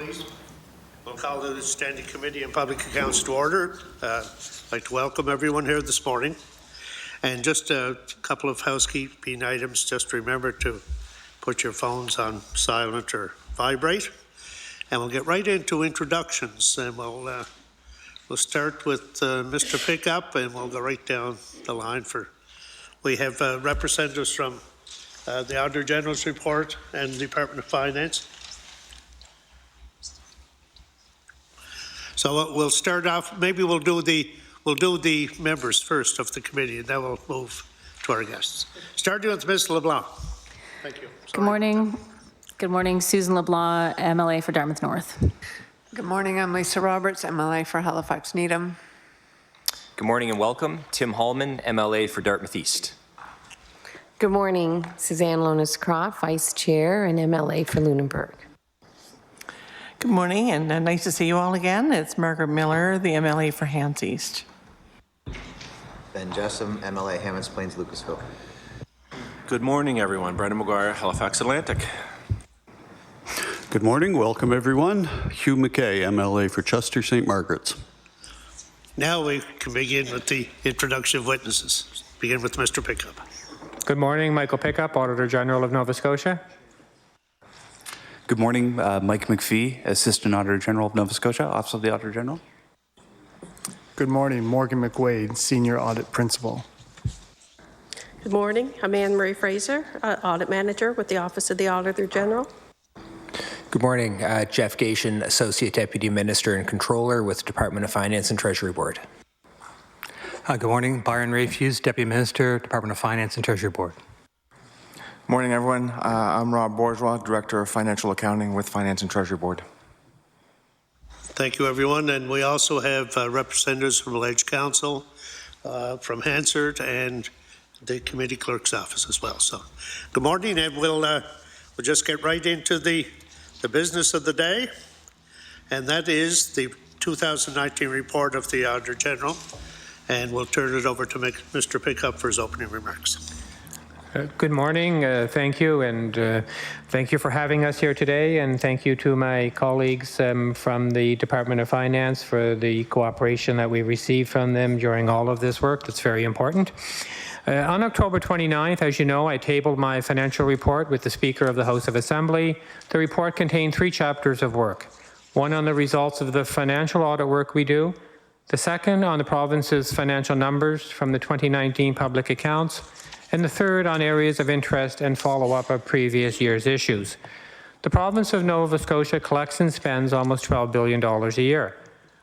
please. We'll call the Standing Committee on Public Accounts to order. I'd like to welcome everyone here this morning. And just a couple of housekeeping items. Just remember to put your phones on silent or vibrate. And we'll get right into introductions. And we'll start with Mr. Pickup, and we'll go right down the line for. We have representatives from the Auditor General's report and the Department of Finance. So we'll start off. Maybe we'll do the members first of the committee, and then we'll move to our guests. Starting with Ms. LeBlanc. Thank you. Sorry. Good morning. Good morning, Susan LeBlanc, MLA for Dartmouth North. Good morning. I'm Lisa Roberts, MLA for Halifax Needham. Good morning and welcome. Tim Hallman, MLA for Dartmouth East. Good morning. Suzanne Lonis-Croft, Vice Chair and MLA for Lunenburg. Good morning, and nice to see you all again. It's Margaret Miller, the MLA for Hants East. Ben Jessam, MLA Hammonds Plains Lucasville. Good morning, everyone. Brendan McGuire, Halifax Atlantic. Good morning. Welcome, everyone. Hugh McKay, MLA for Chester St. Margaret's. Now we can begin with the introduction of witnesses. Begin with Mr. Pickup. Good morning, Michael Pickup, Auditor General of Nova Scotia. Good morning, Mike McPhee, Assistant Auditor General of Nova Scotia, Office of the Auditor General. Good morning, Morgan McWade, Senior Audit Principal. Good morning, I'm Anne-Marie Fraser, Audit Manager with the Office of the Auditor General. Good morning, Jeff Gation, Associate Deputy Minister and Controller with Department of Finance and Treasury Board. Good morning, Byron Rafuse, Deputy Minister, Department of Finance and Treasury Board. Morning, everyone. I'm Rob Bourgeois, Director of Financial Accounting with Finance and Treasury Board. Thank you, everyone. And we also have representatives from Alleged Council, from Hansard, and the Committee Clerk's Office as well. So, good morning, and we'll just get right into the business of the day, and that is the 2019 report of the Auditor General. And we'll turn it over to Mr. Pickup for his opening remarks. Good morning. Thank you, and thank you for having us here today, and thank you to my colleagues from the Department of Finance for the cooperation that we received from them during all of this work. That's very important. On October 29th, as you know, I tabled my financial report with the Speaker of the House of Assembly. The report contained 3 chapters of work. One on the results of the financial audit work we do, the second on the province's financial numbers from the 2019 public accounts, and the third on areas of interest and follow-up of previous year's issues. The province of Nova Scotia collects and spends almost $12 billion a year.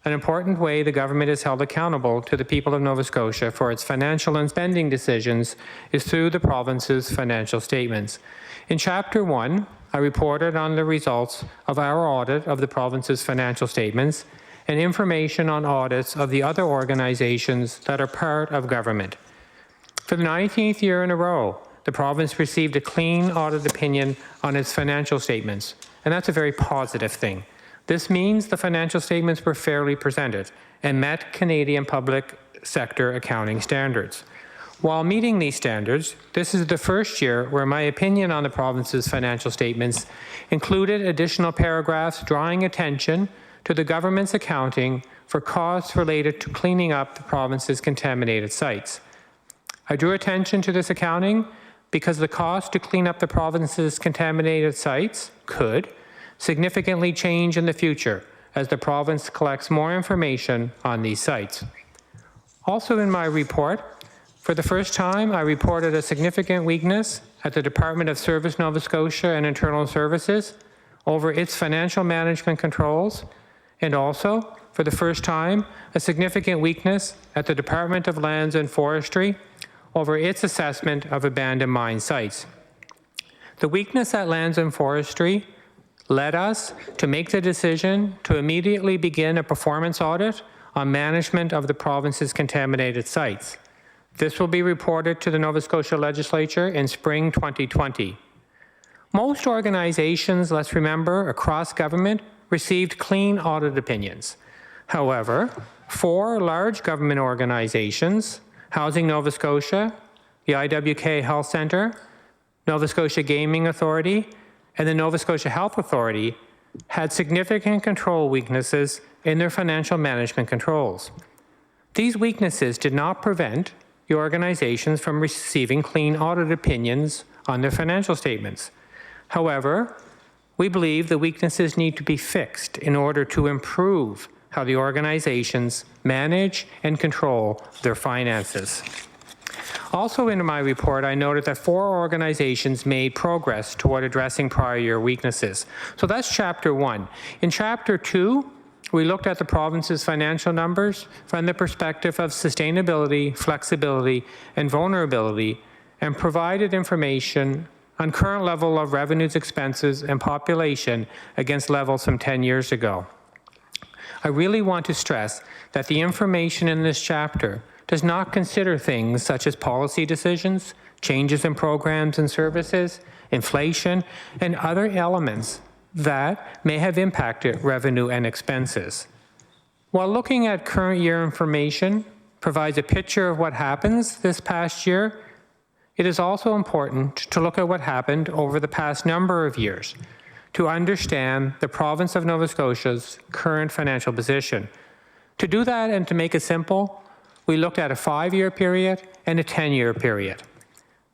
An important way the government is held accountable to the people of Nova Scotia for its financial and spending decisions is through the province's financial statements. In Chapter 1, I reported on the results of our audit of the province's financial statements and information on audits of the other organizations that are part of government. For the 19th year in a row, the province received a clean audit opinion on its financial statements, and that's a very positive thing. This means the financial statements were fairly presented and met Canadian public sector accounting standards. While meeting these standards, this is the first year where my opinion on the province's financial statements included additional paragraphs drawing attention to the government's accounting for costs related to cleaning up the province's contaminated sites. I drew attention to this accounting because the cost to clean up the province's contaminated sites could significantly change in the future as the province collects more information on these sites. Also in my report, for the first time, I reported a significant weakness at the Department of Service Nova Scotia and Internal Services over its financial management controls, and also, for the first time, a significant weakness at the Department of Lands and Forestry over its assessment of abandoned mine sites. The weakness at Lands and Forestry led us to make the decision to immediately begin a performance audit on management of the province's contaminated sites. This will be reported to the Nova Scotia Legislature in spring 2020. Most organizations, let's remember, across government received clean audit opinions. However, 4 large government organizations, Housing Nova Scotia, the IWK Health Centre, Nova Scotia Gaming Authority, and the Nova Scotia Health Authority, had significant control weaknesses in their financial management controls. These weaknesses did not prevent the organizations from receiving clean audit opinions on their financial statements. However, we believe the weaknesses need to be fixed in order to improve how the organizations manage and control their finances. Also in my report, I noted that 4 organizations made progress toward addressing prior year weaknesses. So that's Chapter 1. In Chapter 2, we looked at the province's financial numbers from the perspective of sustainability, flexibility, and vulnerability, and provided information on current level of revenues, expenses, and population against levels from 10 years ago. I really want to stress that the information in this chapter does not consider things such as policy decisions, changes in programs and services, inflation, and other elements that may have impacted revenue and expenses. While looking at current year information provides a picture of what happens this past year, it is also important to look at what happened over the past number of years to understand the province of Nova Scotia's current financial position. To do that and to make it simple, we looked at a 5-year period and a 10-year period.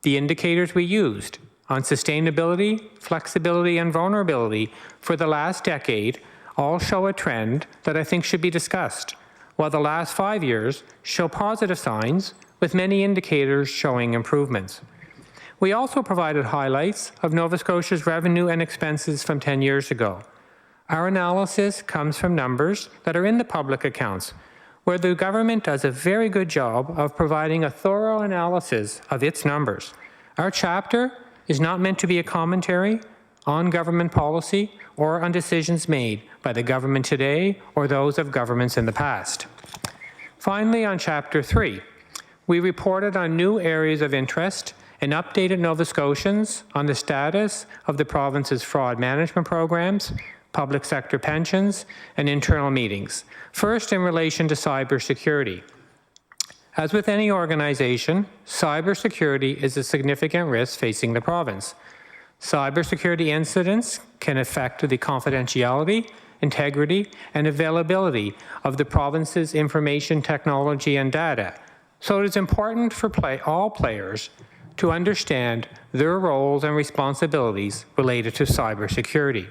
The indicators we used on sustainability, flexibility, and vulnerability for the last decade all show a trend that I think should be discussed, while the last 5 years show positive signs, with many indicators showing improvements. We also provided highlights of Nova Scotia's revenue and expenses from 10 years ago. Our analysis comes from numbers that are in the public accounts, where the government does a very good job of providing a thorough analysis of its numbers. Our chapter is not meant to be a commentary on government policy or on decisions made by the government today or those of governments in the past. Finally, on Chapter 3, we reported on new areas of interest and updated Nova Scotians on the status of the province's fraud management programs, public sector pensions, and internal meetings. First, in relation to cybersecurity. As with any organization, cybersecurity is a significant risk facing the province. Cybersecurity incidents can affect the confidentiality, integrity, and availability of the province's information technology and data. So it is important for all players to understand their roles and responsibilities related to cybersecurity.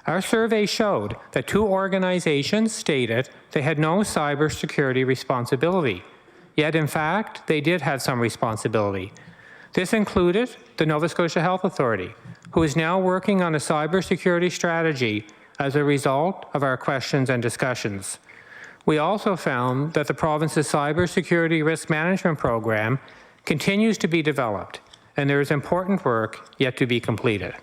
Our survey showed that 2 organizations stated they had no cybersecurity responsibility, yet in fact, they did have some responsibility. This included the Nova Scotia Health Authority, who is now working on a cybersecurity strategy as a result of our questions and discussions. We also found that the province's cybersecurity risk management program continues to be developed, and there is important work yet to be completed.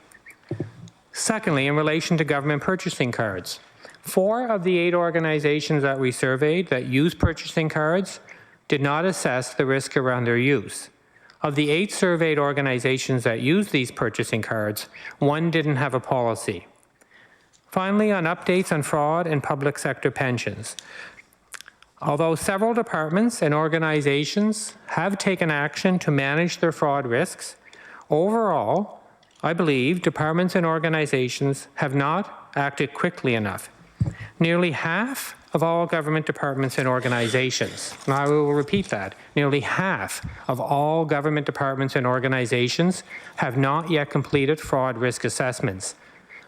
Secondly, in relation to government purchasing cards, 4 of the 8 organizations that we surveyed that use purchasing cards did not assess the risk around their use. Of the 8 surveyed organizations that use these purchasing cards, 1 didn't have a policy. Finally, on updates on fraud and public sector pensions. Although several departments and organizations have taken action to manage their fraud risks, overall, I believe departments and organizations have not acted quickly enough. Nearly half of all government departments and organizations, and I will repeat that, nearly half of all government departments and organizations have not yet completed fraud risk assessments.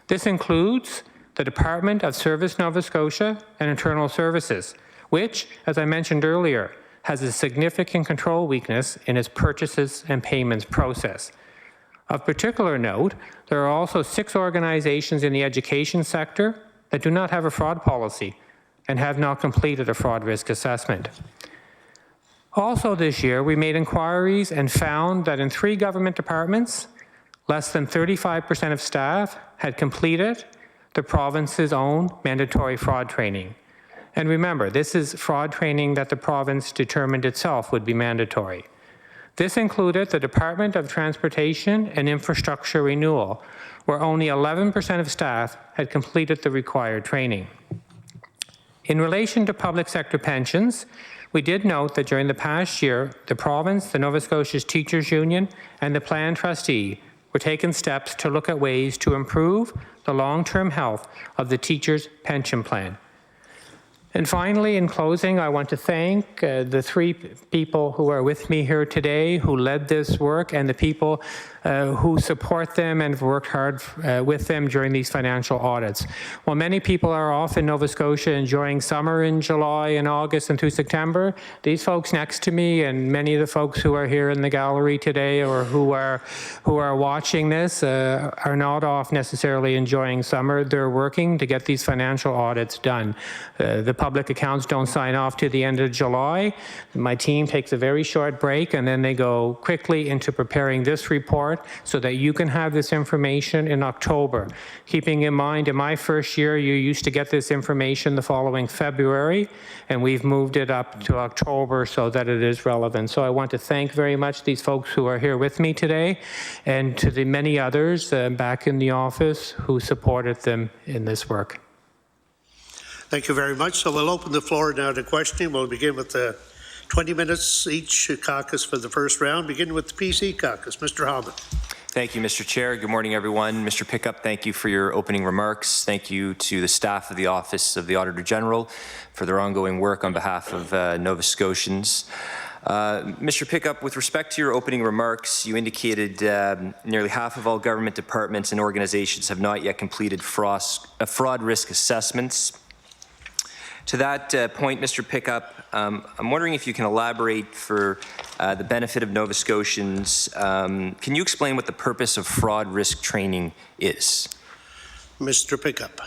This includes the Department of Service Nova Scotia and Internal Services, which, as I mentioned earlier, has a significant control weakness in its purchases and payments process. Of particular note, there are also 6 organizations in the education sector that do not have a fraud policy and have not completed a fraud risk assessment. Also this year, we made inquiries and found that in 3 government departments, less than 35% of staff had completed the province's own mandatory fraud training. And remember, this is fraud training that the province determined itself would be mandatory. This included the Department of Transportation and Infrastructure Renewal, where only 11% of staff had completed the required training. In relation to public sector pensions, we did note that during the past year, the province, the Nova Scotia's Teachers Union, and the plan trustee we're taking steps to look at ways to improve the long-term health of the teachers' pension plan. And finally, in closing, I want to thank the three people who are with me here today who led this work and the people who support them and have worked hard with them during these financial audits. While many people are off in Nova Scotia enjoying summer in July and August and through September, these folks next to me and many of the folks who are here in the gallery today or who are watching this are not off necessarily enjoying summer. They're working to get these financial audits done. The public accounts don't sign off to the end of July. My team takes a very short break and then they go quickly into preparing this report so that you can have this information in October. Keeping in mind, in my first year, you used to get this information the following February, and we've moved it up to October so that it is relevant. So I want to thank very much these folks who are here with me today and to the many others back in the office who supported them in this work. Thank you very much. So we'll open the floor now to questioning. We'll begin with the 20 minutes each caucus for the first round, beginning with the PC caucus. Mr. Hallman. Thank you, Mr. Chair. Good morning, everyone. Mr. Pickup, thank you for your opening remarks. Thank you to the staff of the Office of the Auditor General for their ongoing work on behalf of Nova Scotians. Mr. Pickup, with respect to your opening remarks, you indicated nearly half of all government departments and organizations have not yet completed fraud risk assessments. To that point, Mr. Pickup, I'm wondering if you can elaborate for the benefit of Nova Scotians. Can you explain what the purpose of fraud risk training is? Mr. Pickup.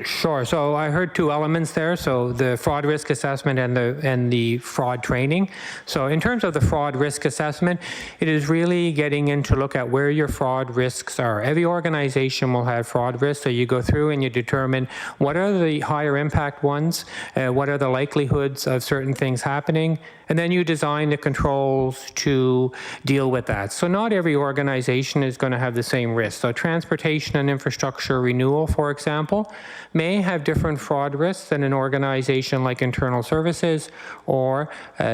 Sure. So I heard two elements there. So the fraud risk assessment and the fraud training. So in terms of the fraud risk assessment, it is really getting in to look at where your fraud risks are. Every organization will have fraud risks. So you go through and you determine what are the higher impact ones, what are the likelihoods of certain things happening, and then you design the controls to deal with that. So not every organization is going to have the same risk. So transportation and infrastructure renewal, for example, may have different fraud risks than an organization like Internal Services or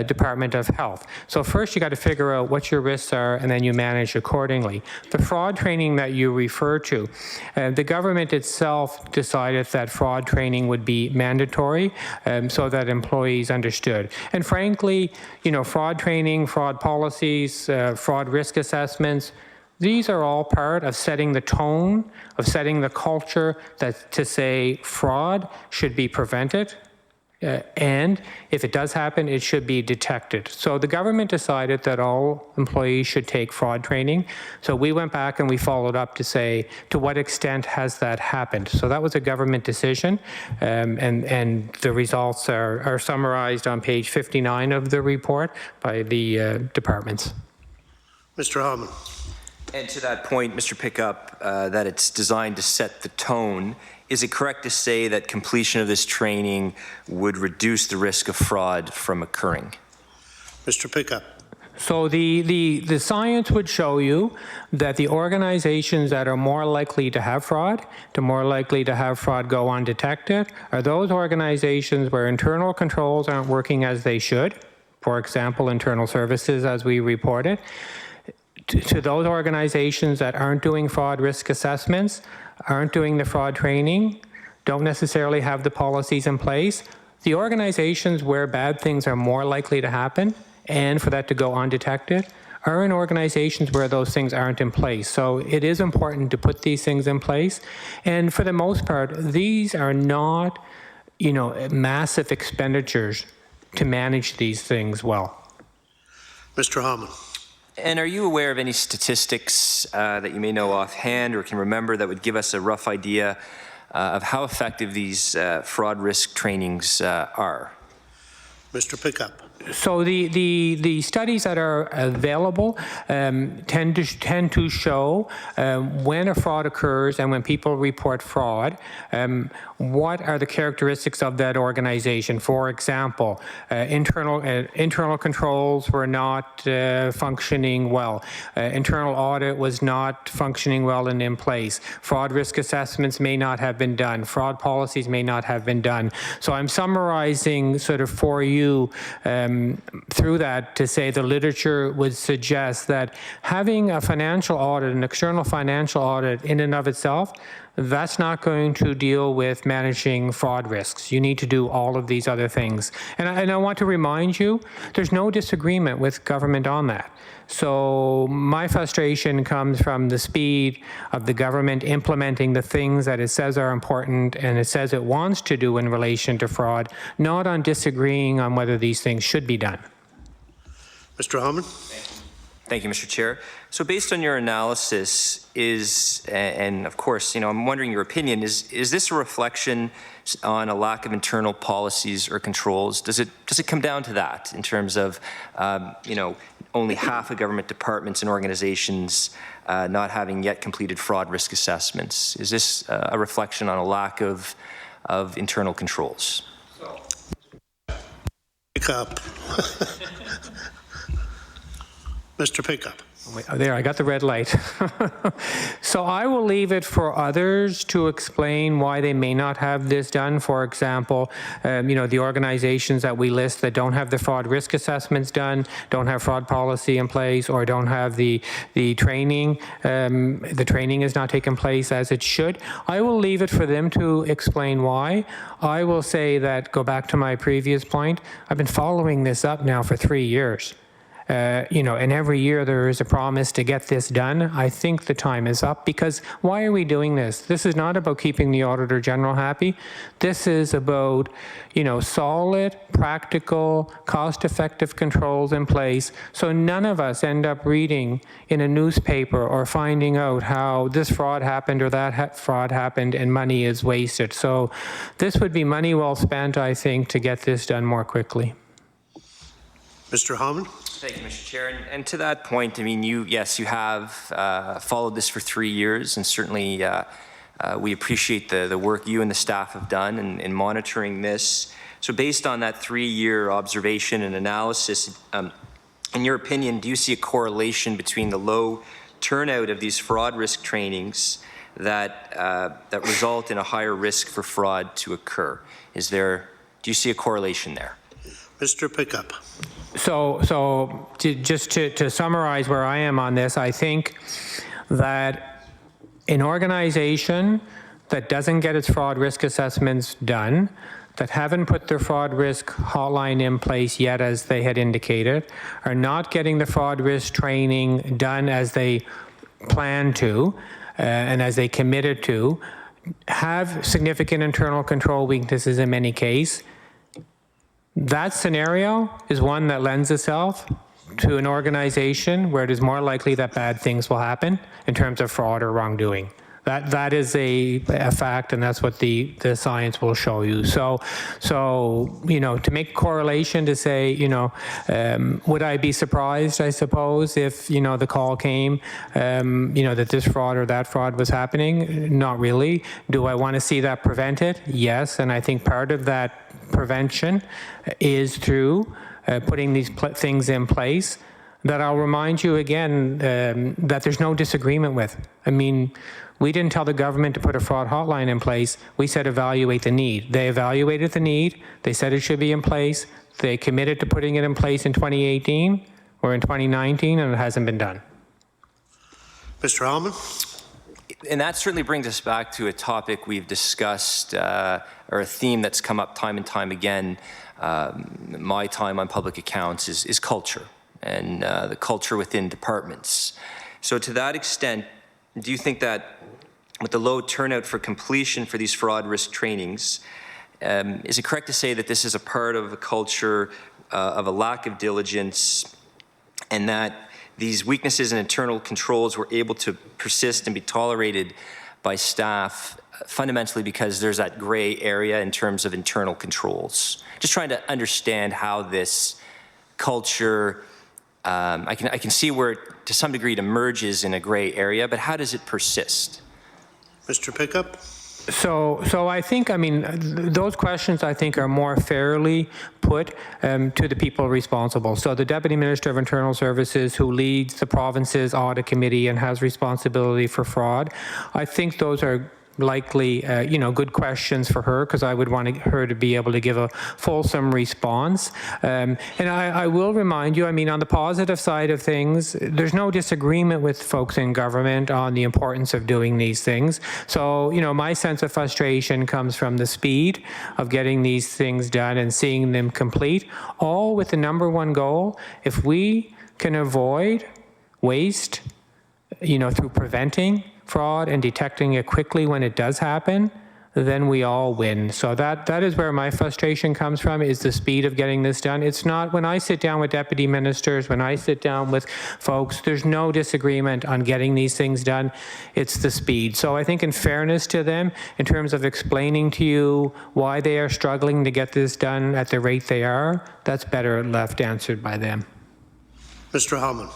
Department of Health. So first you got to figure out what your risks are and then you manage accordingly. The fraud training that you refer to, the government itself decided that fraud training would be mandatory so that employees understood. And frankly, you know, fraud training, fraud policies, fraud risk assessments, these are all part of setting the tone, of setting the culture that to say fraud should be prevented. And if it does happen, it should be detected. So the government decided that all employees should take fraud training. So we went back and we followed up to say, to what extent has that happened? So that was a government decision. And the results are summarized on page 59 of the report by the departments. Mr. Hallman. And to that point, Mr. Pickup, that it's designed to set the tone, is it correct to say that completion of this training would reduce the risk of fraud from occurring? Mr. Pickup. So the science would show you that the organizations that are more likely to have fraud, go undetected, are those organizations where internal controls aren't working as they should. For example, Internal Services, as we reported. To those organizations that aren't doing fraud risk assessments, aren't doing the fraud training, don't necessarily have the policies in place, the organizations where bad things are more likely to happen and for that to go undetected are in organizations where those things aren't in place. So it is important to put these things in place. And for the most part, these are not, you know, massive expenditures to manage these things well. Mr. Hallman. And are you aware of any statistics that you may know offhand or can remember that would give us a rough idea of how effective these fraud risk trainings are? Mr. Pickup. So the studies that are available tend to show when a fraud occurs and when people report fraud, what are the characteristics of that organization? For example, internal controls were not functioning well. Internal audit was not functioning well and in place. Fraud risk assessments may not have been done. Fraud policies may not have been done. So I'm summarizing sort of for you you through that to say the literature would suggest that having a financial audit, an external financial audit in and of itself, that's not going to deal with managing fraud risks. You need to do all of these other things. And I want to remind you, there's no disagreement with government on that. So my frustration comes from the speed of the government implementing the things that it says are important and it says it wants to do in relation to fraud, not on disagreeing on whether these things should be done. Mr. Hammond? Thank you, Mr. Chair. So based on your analysis and of course, I'm wondering your opinion, is this a reflection on a lack of internal policies or controls? Does it come down to that in terms of, only half of government departments and organizations not having yet completed fraud risk assessments? Is this a reflection on a lack of internal controls? Pick up. Mr. Pickup. There, I got the red light. So I will leave it for others to explain why they may not have this done. For example, the organizations that we list that don't have the fraud risk assessments done, don't have fraud policy in place, or don't have the training. The training is not taking place as it should. I will leave it for them to explain why. I will say that, go back to my previous point, I've been following this up now for 3 years. And every year there is a promise to get this done. I think the time is up, because why are we doing this? This is not about keeping the Auditor General happy. This is about, solid, practical, cost-effective controls in place, so none of us end up reading in a newspaper or finding out how this fraud happened or that fraud happened and money is wasted. So this would be money well spent, I think, to get this done more quickly. Mr. Hammond? Thank you, Mr. Chair. And to that point, you have followed this for 3 years, and certainly we appreciate the work you and the staff have done in monitoring this. So based on that 3-year observation and analysis, in your opinion, do you see a correlation between the low turnout of these fraud risk trainings that result in a higher risk for fraud to occur? Do you see a correlation there? Mr. Pickup. So to summarize where I am on this, I think that an organization that doesn't get its fraud risk assessments done, that haven't put their fraud risk hotline in place yet as they had indicated, are not getting the fraud risk training done as they plan to and as they committed to, have significant internal control weaknesses in many cases. That scenario is one that lends itself to an organization where it is more likely that bad things will happen in terms of fraud or wrongdoing. That is a fact, and that's what the science will show you. So to make a correlation to say, would I be surprised, I suppose, if the call came, that this fraud or that fraud was happening? Not really. Do I want to see that prevented? Yes, and I think part of that prevention is through putting these things in place that I'll remind you again that there's no disagreement with. We didn't tell the government to put a fraud hotline in place. We said evaluate the need. They evaluated the need. They said it should be in place. They committed to putting it in place in 2018 or in 2019, and it hasn't been done. Mr. Hammond? And that certainly brings us back to a topic we've discussed, or a theme that's come up time and time again. My time on public accounts is culture, and the culture within departments. So to that extent, do you think that with the low turnout for completion for these fraud risk trainings, is it correct to say that this is a part of a culture of a lack of diligence, and that these weaknesses in internal controls were able to persist and be tolerated by staff fundamentally because there's that gray area in terms of internal controls? Just trying to understand how this culture, I can see where it, to some degree, it emerges in a gray area, but how does it persist? Mr. Pickup? So I think, those questions I think are more fairly put to the people responsible. So the Deputy Minister of Internal Services, who leads the province's audit committee and has responsibility for fraud, I think those are likely, good questions for her, because I would want her to be able to give a fulsome response. And I will remind you, on the positive side of things, there's no disagreement with folks in government on the importance of doing these things. So, my sense of frustration comes from the speed of getting these things done and seeing them complete, all with the number one goal. If we can avoid waste, through preventing fraud and detecting it quickly when it does happen, then we all win. So that is where my frustration comes from, is the speed of getting this done. It's not, when I sit down with deputy ministers, when I sit down with folks, there's no disagreement on getting these things done. It's the speed. So I think in fairness to them, in terms of explaining to you why they are struggling to get this done at the rate they are, that's better left answered by them. Mr. Hellman.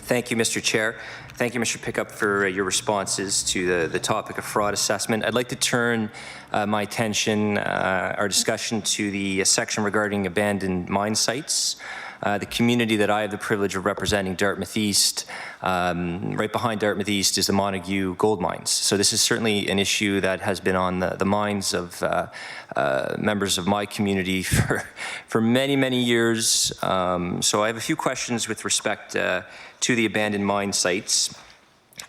Thank you, Mr. Chair. Thank you, Mr. Pickup, for your responses to the topic of fraud assessment. I'd like to turn my attention, our discussion, to the section regarding abandoned mine sites. The community that I have the privilege of representing, Dartmouth East, right behind Dartmouth East is the Montague gold mines. So this is certainly an issue that has been on the minds of members of my community for many, many years. So I have a few questions with respect to the abandoned mine sites.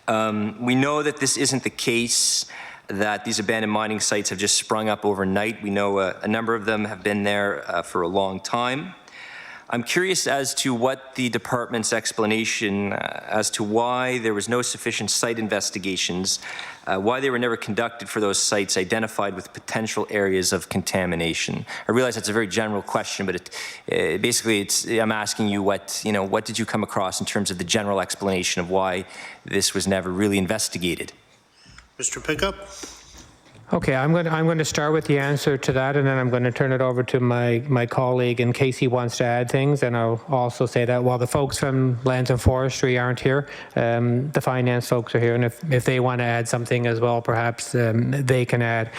We know that this isn't the case, that these abandoned mining sites have just sprung up overnight. We know a number of them have been there for a long time. I'm curious as to what the department's explanation as to why there was no sufficient site investigations, why they were never conducted for those sites identified with potential areas of contamination. I realize that's a very general question, but basically I'm asking you what did you come across in terms of the general explanation of why this was never really investigated? Mr. Pickup. Okay, I'm going to start with the answer to that, and then I'm going to turn it over to my colleague in case he wants to add things. And I'll also say that while the folks from Lands and Forestry aren't here, the finance folks are here, and if they want to add something as well, perhaps they can add.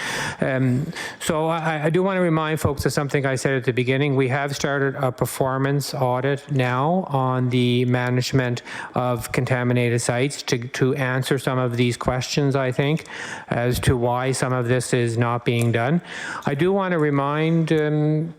So I do want to remind folks of something I said at the beginning. We have started a performance audit now on the management of contaminated sites to answer some of these questions, I think, as to why some of this is not being done. I do want to remind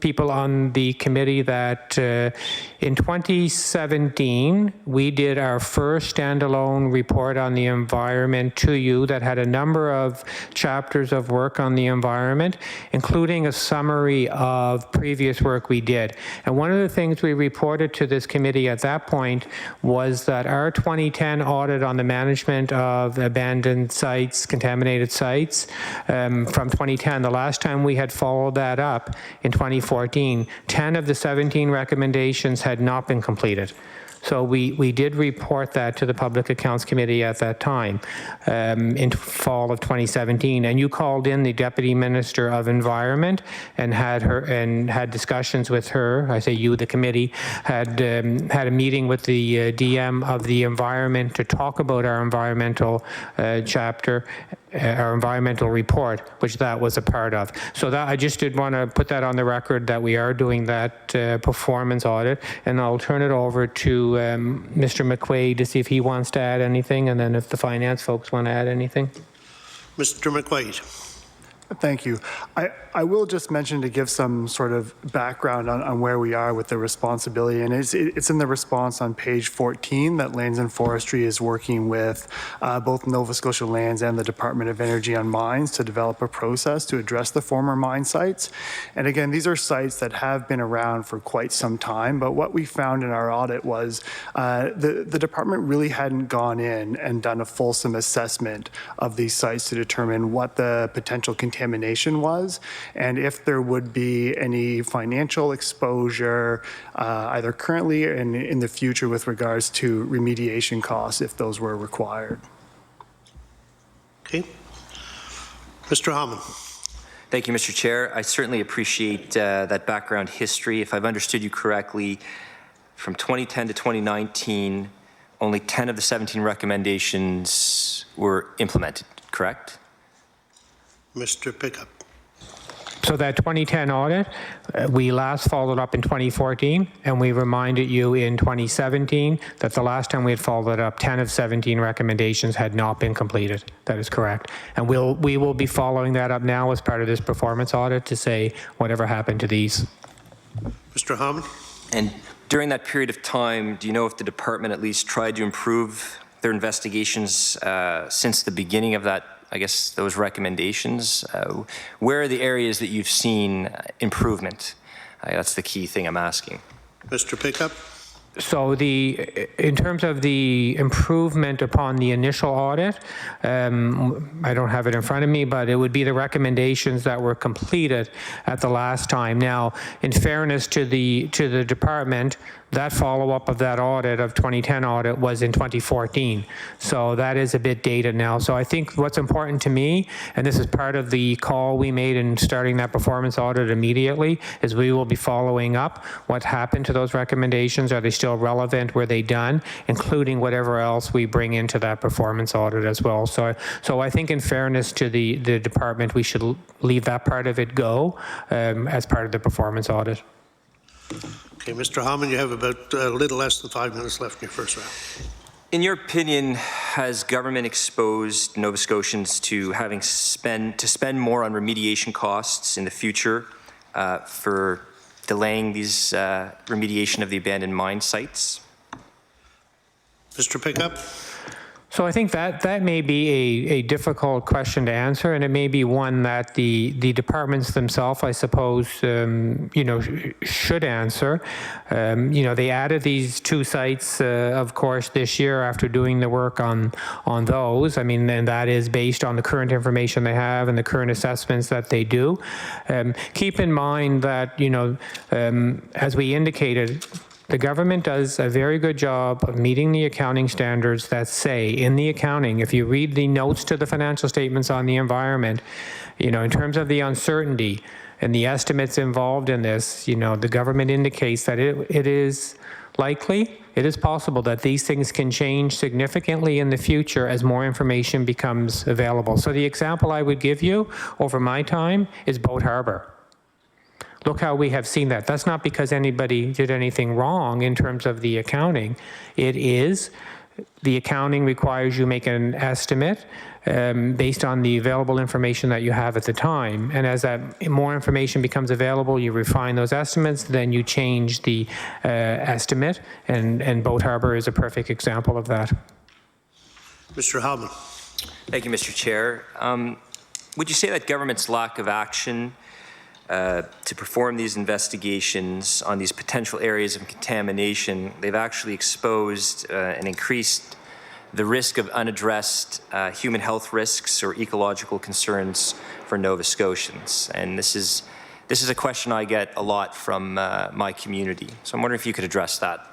people on the committee that in 2017, we did our first standalone report on the environment to you that had a number of chapters of work on the environment, including a summary of previous work we did. And one of the things we reported to this committee at that point was that our 2010 audit on the management of abandoned sites, contaminated sites, from 2010, the last time we had followed that up in 2014, 10 of the 17 recommendations had not been completed. So we did report that to the Public Accounts Committee at that time in fall of 2017. And you called in the Deputy Minister of Environment and had discussions with her. I say you, the committee, had a meeting with the DM of the Environment to talk about our environmental chapter, our environmental report, which that was a part of. So that I just did want to put that on the record that we are doing that performance audit, and I'll turn it over to Mr. McQuaid to see if he wants to add anything, and then if the finance folks want to add anything. Mr. McQuaid. Thank you. I will just mention to give some sort of background on where we are with the responsibility, and it's in the response on page 14 that Lands and Forestry is working with both Nova Scotia Lands and the Department of Energy on mines to develop a process to address the former mine sites. And again, these are sites that have been around for quite some time, but what we found in our audit was the department really hadn't gone in and done a fulsome assessment of these sites to determine what the potential contamination was, and if there would be any financial exposure, either currently and in the future with regards to remediation costs if those were required. Okay. Mr. Hammond. Thank you, Mr. Chair. I certainly appreciate that background history. If I've understood you correctly, from 2010 to 2019, only 10 of the 17 recommendations were implemented, correct? Mr. Pickup. So that 2010 audit, we last followed up in 2014, and we reminded you in 2017 that the last time we had followed up, 10 of 17 recommendations had not been completed. That is correct. And we will be following that up now as part of this performance audit to say whatever happened to these. Mr. Hammond? And during that period of time, do you know if the department at least tried to improve their investigations since the beginning of that, I guess, those recommendations? Where are the areas that you've seen improvement? That's the key thing I'm asking. Mr. Pickup? So in terms of the improvement upon the initial audit, I don't have it in front of me, but it would be the recommendations that were completed at the last time. Now, in fairness to the department, that follow-up of that audit, of 2010 audit, was in 2014. So that is a bit dated now. So I think what's important to me, and this is part of the call we made in starting that performance audit immediately, is we will be following up what happened to those recommendations. Are they still relevant? Were they done? Including whatever else we bring into that performance audit as well. So I think in fairness to the department, we should leave that part of it go as part of the performance audit. Okay, Mr. Hammond, you have about a little less than 5 minutes left in your first round. In your opinion, has government exposed Nova Scotians to having spend more on remediation costs in the future for delaying these remediation of the abandoned mine sites? Mr. Pickup? So I think that may be a difficult question to answer, and it may be one that the departments themselves, I suppose, should answer. They added these 2 sites, of course, this year after doing the work on those. I mean, and that is based on the current information they have and the current assessments that they do. Keep in mind that, as we indicated, the government does a very good job of meeting the accounting standards that say in the accounting, if you read the notes to the financial statements on the environment, in terms of the uncertainty and the estimates involved in this, the government indicates that it is likely, it is possible that these things can change significantly in the future as more information becomes available. So the example I would give you over my time is Boat Harbor. Look how we have seen that. That's not because anybody did anything wrong in terms of the accounting. It is, the accounting requires you make an estimate based on the available information that you have at the time. And as that more information becomes available, you refine those estimates, then you change the estimate. And Boat Harbor is a perfect example of that. Mr. Hellman. Thank you, Mr. Chair. Would you say that government's lack of action to perform these investigations on these potential areas of contamination, they've actually exposed and increased the risk of unaddressed human health risks or ecological concerns for Nova Scotians? And this is a question I get a lot from my community. So I'm wondering if you could address that.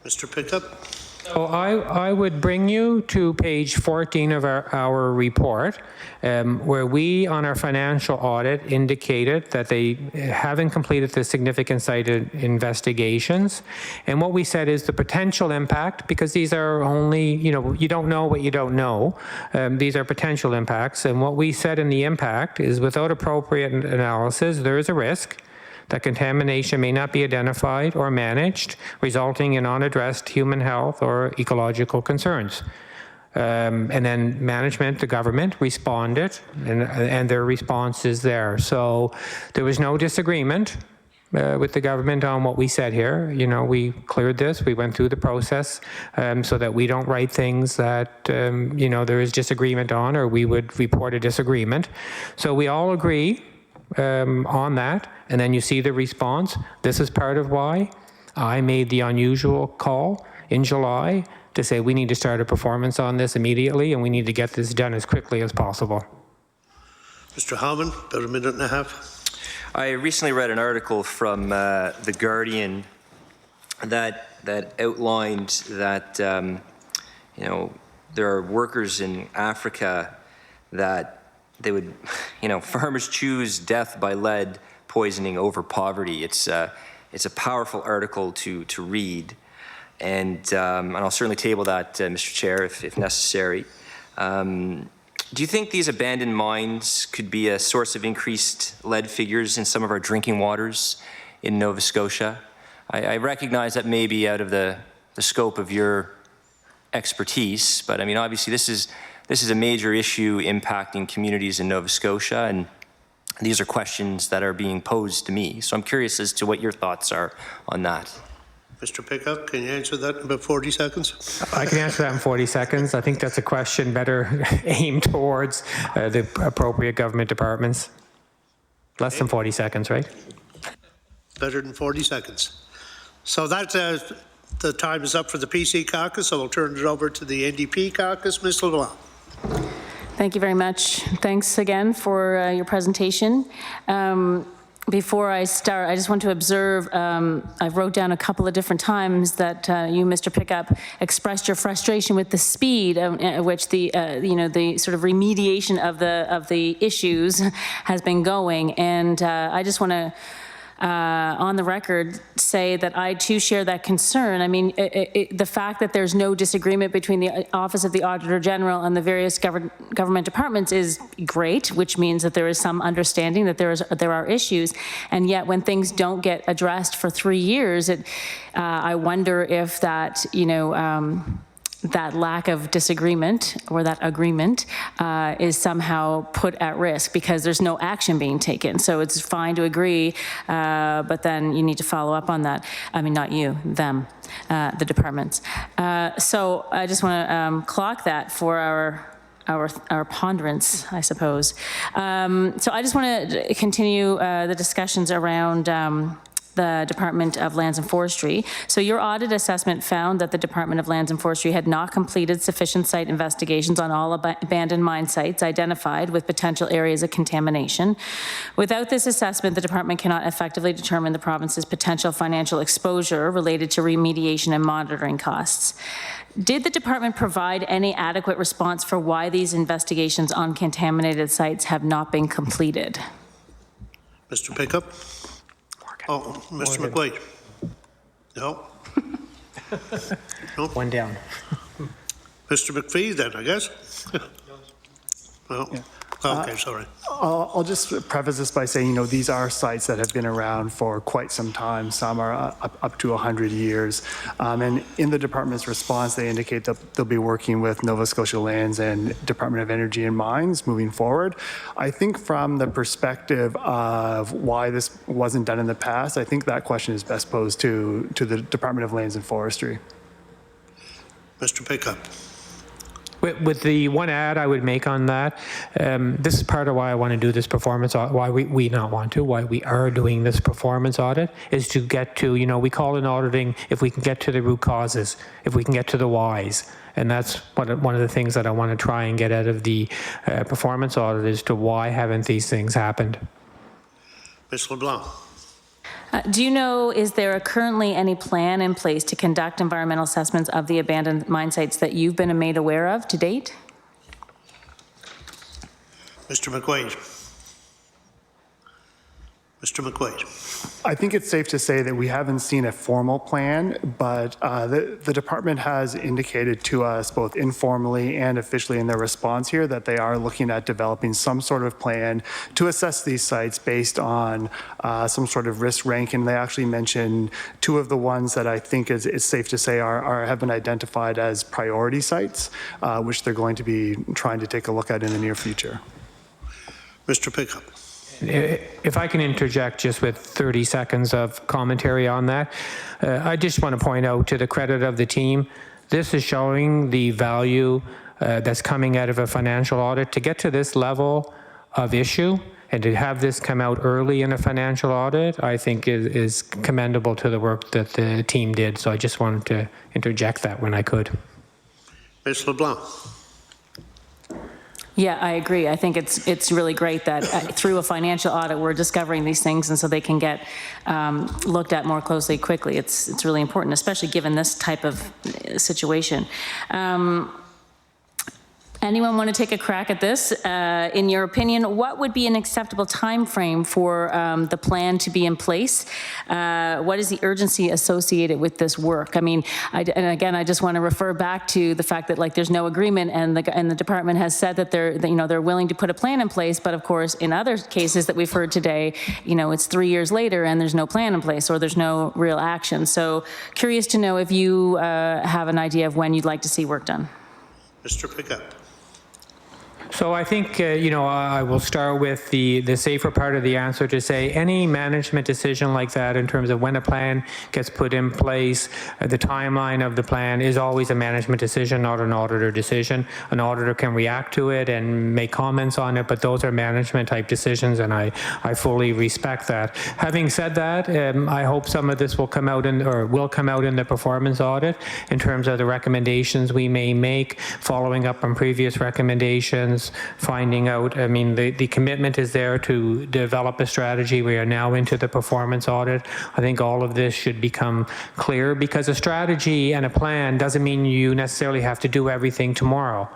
Mr. Pickup. So I would bring you to page 14 of our report, where we, on our financial audit, indicated that they haven't completed the significant site investigations. And what we said is the potential impact, because these are only, you don't know what you don't know. These are potential impacts. And what we said in the impact is without appropriate analysis, there is a risk that contamination may not be identified or managed, resulting in unaddressed human health or ecological concerns. And then management, the government, responded, and their response is there. So there was no disagreement with the government on what we said here. We cleared this, we went through the process so that we don't write things that, there is disagreement on, or we would report a disagreement. So we all agree on that, and then you see the response. This is part of why I made the unusual call in July to say we need to start a performance on this immediately, and we need to get this done as quickly as possible. Mr. Hellman, about a minute and a half. I recently read an article from The Guardian that outlined that there are workers in Africa that they would, farmers choose death by lead poisoning over poverty. It's a powerful article to read, and I'll certainly table that, Mr. Chair, if necessary. Do you think these abandoned mines could be a source of increased lead figures in some of our drinking waters in Nova Scotia? I recognize that may be out of the scope of your expertise, but I mean, obviously this is a major issue impacting communities in Nova Scotia, and these are questions that are being posed to me. So I'm curious as to what your thoughts are on that. Mr. Pickup, can you answer that in about 40 seconds? I can answer that in 40 seconds. I think that's a question better aimed towards the appropriate government departments. Less than 40 seconds, right? Better than 40 seconds. So that the time is up for the PC caucus, so we'll turn it over to the NDP caucus. Ms. LeBlanc. Thank you very much. Thanks again for your presentation. Before I start, I just want to observe, I wrote down a couple of different times that you, Mr. Pickup, expressed your frustration with the speed at which the, the sort of remediation of the issues has been going. And I just want to, on the record, say that I too share that concern. I mean, the fact that there's no disagreement between the Office of the Auditor General and the various government departments is great, which means that there is some understanding that there are issues. And yet, when things don't get addressed for 3 years, I wonder if that, that lack of disagreement or that agreement is somehow put at risk because there's no action being taken. So it's fine to agree, but then you need to follow up on that. I mean, not you, them, the departments. So I just want to clock that for our ponderance, I suppose. So I just want to continue the discussions around the Department of Lands and Forestry. So your audit assessment found that the Department of Lands and Forestry had not completed sufficient site investigations on all abandoned mine sites identified with potential areas of contamination. Without this assessment, the department cannot effectively determine the province's potential financial exposure related to remediation and monitoring costs. Did the department provide any adequate response for why these investigations on contaminated sites have not been completed? Mr. Pickup? Oh, Mr. McQuaid. No? No? One down. Mr. McPhee then, I guess? No? Yeah. Okay, sorry. I'll just preface this by saying, these are sites that have been around for quite some time. Some are up to 100 years. And in the department's response, they indicate that they'll be working with Nova Scotia Lands and Department of Energy and Mines moving forward. I think from the perspective of why this wasn't done in the past, I think that question is best posed to the Department of Lands and Forestry. Mr. Pickup. With the one add I would make on that, this is part of why I want to do this performance audit, why why we are doing this performance audit, is to get to, we call it auditing if we can get to the root causes, if we can get to the whys. And that's one of the things that I want to try and get out of the performance audit as to why haven't these things happened. Ms. LeBlanc. Do you know, is there currently any plan in place to conduct environmental assessments of the abandoned mine sites that you've been made aware of to date? Mr. McQuaid. Mr. McQuaid. I think it's safe to say that we haven't seen a formal plan, but the department has indicated to us both informally and officially in their response here that they are looking at developing some sort of plan to assess these sites based on some sort of risk ranking. They actually mentioned 2 of the ones that I think is safe to say have been identified as priority sites, which they're going to be trying to take a look at in the near future. Mr. Pickup. If I can interject just with 30 seconds of commentary on that, I just want to point out to the credit of the team, this is showing the value that's coming out of a financial audit. To get to this level of issue and to have this come out early in a financial audit, I think is commendable to the work that the team did. So I just wanted to interject that when I could. Ms. LeBlanc. Yeah, I agree. I think it's really great that through a financial audit we're discovering these things, and so they can get looked at more closely quickly. It's really important, especially given this type of situation. Anyone want to take a crack at this? In your opinion, what would be an acceptable time frame for the plan to be in place? What is the urgency associated with this work? I mean, and again, I just want to refer back to the fact that there's no agreement, and the department has said that they're willing to put a plan in place. But of course, in other cases that we've heard today, it's 3 years later and there's no plan in place or there's no real action. So curious to know if you have an idea of when you'd like to see work done. Mr. Pickup. So I think, I will start with the safer part of the answer to say any management decision like that in terms of when a plan gets put in place, the timeline of the plan is always a management decision, not an auditor decision. An auditor can react to it and make comments on it, but those are management type decisions, and I fully respect that. Having said that, I hope some of this will come out in the performance audit in terms of the recommendations we may make, following up on previous recommendations, finding out, the commitment is there to develop a strategy. We are now into the performance audit. I think all of this should become clear, because a strategy and a plan doesn't mean you necessarily have to do everything tomorrow.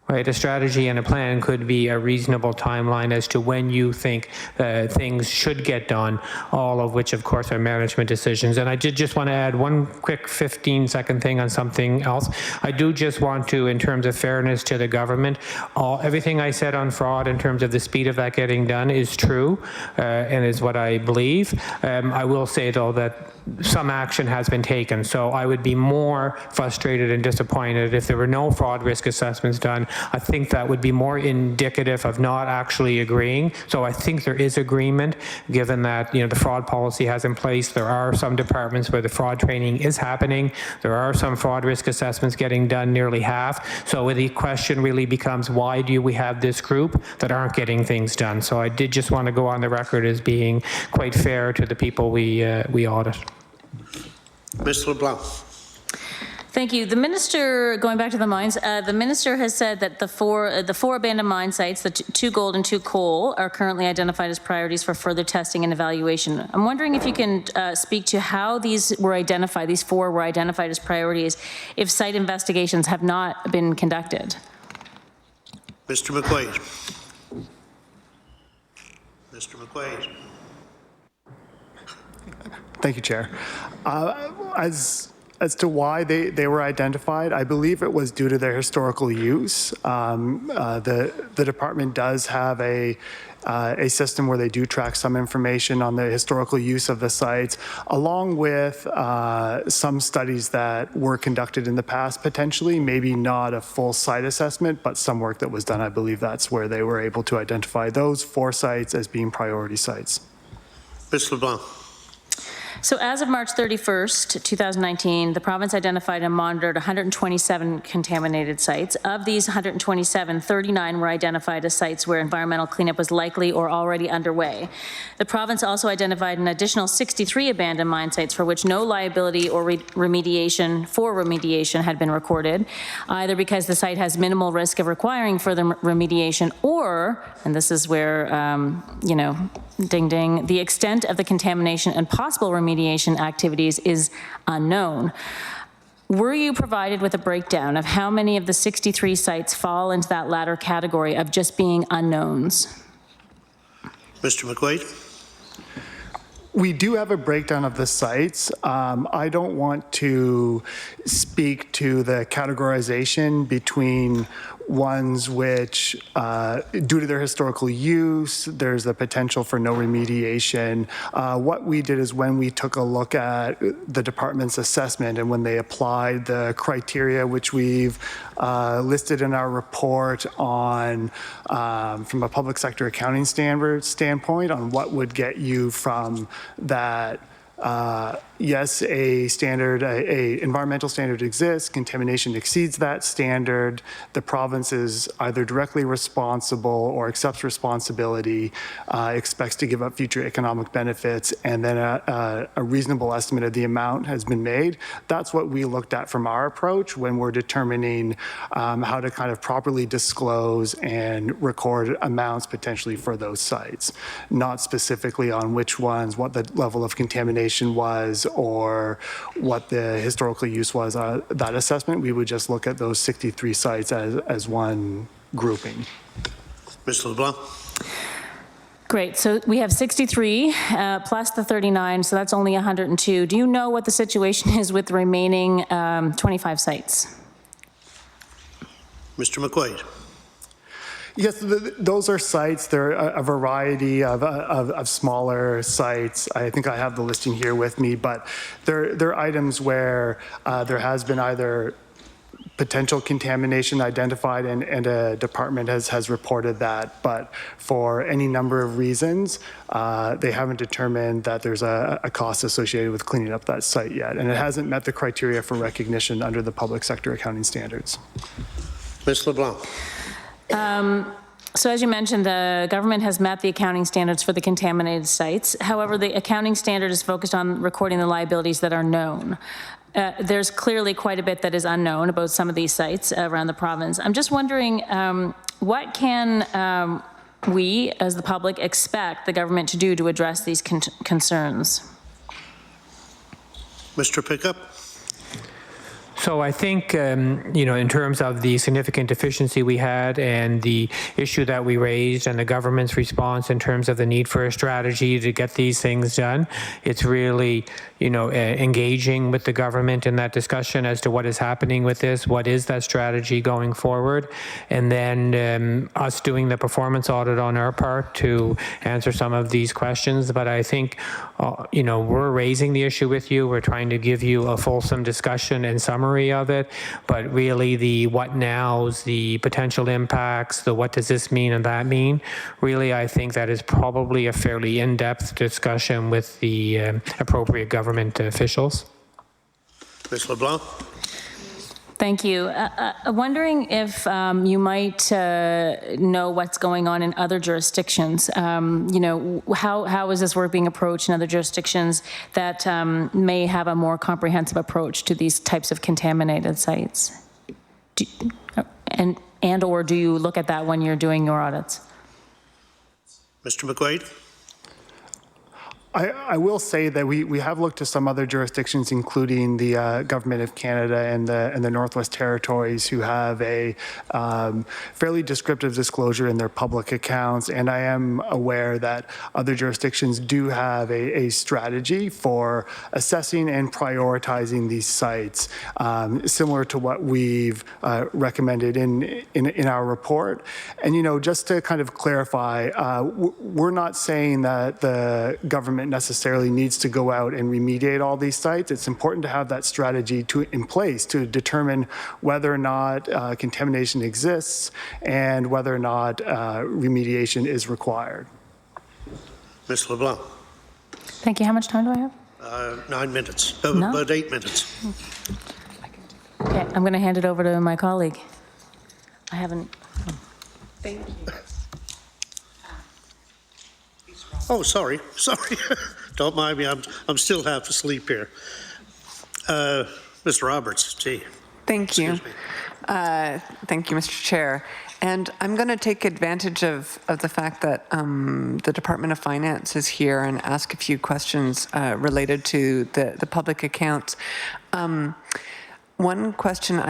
Right, a strategy and a plan could be a reasonable timeline as to when you think things should get done, all of which, of course, are management decisions. And I did just want to add one quick 15-second thing on something else. I do just want to, in terms of fairness to the government, everything I said on fraud in terms of the speed of that getting done is true and is what I believe. I will say, though, that some action has been taken. So I would be more frustrated and disappointed if there were no fraud risk assessments done. I think that would be more indicative of not actually agreeing. So I think there is agreement, given that the fraud policy has in place. There are some departments where the fraud training is happening. There are some fraud risk assessments getting done, nearly half. So the question really becomes, why do we have this group that aren't getting things done? So I did just want to go on the record as being quite fair to the people we audit. Ms. LeBlanc. Thank you. The minister, going back to the mines, the minister has said that the four abandoned mine sites, the 2 gold and 2 coal, are currently identified as priorities for further testing and evaluation. I'm wondering if you can speak to how these were identified, these 4 were identified as priorities, if site investigations have not been conducted. Mr. McQuaid. Mr. McQuaid. Thank you, Chair. As to why they were identified, I believe it was due to their historical use. The department does have a system where they do track some information on the historical use of the sites, along with some studies that were conducted in the past, potentially, maybe not a full site assessment, but some work that was done. I believe that's where they were able to identify those 4 sites as being priority sites. Ms. LeBlanc. So as of March 31st, 2019, the province identified and monitored 127 contaminated sites. Of these 127, 39 were identified as sites where environmental cleanup was likely or already underway. The province also identified an additional 63 abandoned mine sites for which no liability or remediation had been recorded, either because the site has minimal risk of requiring further remediation or, and this is where, ding ding, the extent of the contamination and possible remediation activities is unknown. Were you provided with a breakdown of how many of the 63 sites fall into that latter category of just being unknowns? Mr. McQuaid. We do have a breakdown of the sites. I don't want to speak to the categorization between ones which, due to their historical use, there's the potential for no remediation. What we did is when we took a look at the department's assessment and when they applied the criteria which we've listed in our report on, from a public sector accounting standpoint, on what would get you from that yes, a environmental standard exists, contamination exceeds that standard, the province is either directly responsible or accepts responsibility, expects to give up future economic benefits, and then a reasonable estimate of the amount has been made. That's what we looked at from our approach when we're determining how to kind of properly disclose and record amounts potentially for those sites, not specifically on which ones, what the level of contamination contamination was or what the historical use was, that assessment, we would just look at those 63 sites as one grouping. Mr. LeBlanc. Great. So we have 63 plus the 39, so that's only 102. Do you know what the situation is with the remaining 25 sites? Mr. McQuaid. Yes, those are sites. They're a variety of smaller sites. I think I have the listing here with me, but they're items where there has been either potential contamination identified and a department has reported that, but for any number of reasons, they haven't determined that there's a cost associated with cleaning up that site yet, and it hasn't met the criteria for recognition under the public sector accounting standards. Ms. LeBlanc. So as you mentioned, the government has met the accounting standards for the contaminated sites. However, the accounting standard is focused on recording the liabilities that are known. There's clearly quite a bit that is unknown about some of these sites around the province. I'm just wondering, what can we, as the public, expect the government to do to address these concerns? Mr. Pickup. So I think, in terms of the significant deficiency we had and the issue that we raised and the government's response in terms of the need for a strategy to get these things done, it's really, engaging with the government in that discussion as to what is happening with this, what is that strategy going forward, and then us doing the performance audit on our part to answer some of these questions. But I think, we're raising the issue with you. We're trying to give you a fulsome discussion and summary of it, but really the what nows, the potential impacts, the what does this mean and that mean, really I think that is probably a fairly in-depth discussion with the appropriate government officials. Ms. LeBlanc. Thank you. I'm wondering if you might know what's going on in other jurisdictions. How is this work being approached in other jurisdictions that may have a more comprehensive approach to these types of contaminated sites? And or do you look at that when you're doing your audits? Mr. McQuaid. I will say that we have looked to some other jurisdictions, including the Government of Canada and the Northwest Territories, who have a fairly descriptive disclosure in their public accounts. And I am aware that other jurisdictions do have a strategy for assessing and prioritizing these sites, similar to what we've recommended in our report. And just to kind of clarify, we're not saying that the government necessarily needs to go out and remediate all these sites. It's important to have that strategy in place to determine whether or not contamination exists and whether or not remediation is required. Ms. LeBlanc. Thank you. How much time do I have? 9 minutes. No? About 8 minutes. Okay, I'm going to hand it over to my colleague. I haven't. Thank you. Oh, sorry. Don't mind me. I'm still half asleep here. Mr. Roberts, gee. Thank you. Thank you, Mr. Chair. And I'm going to take advantage of the fact that the Department of Finance is here and ask a few questions related to the public accounts. One question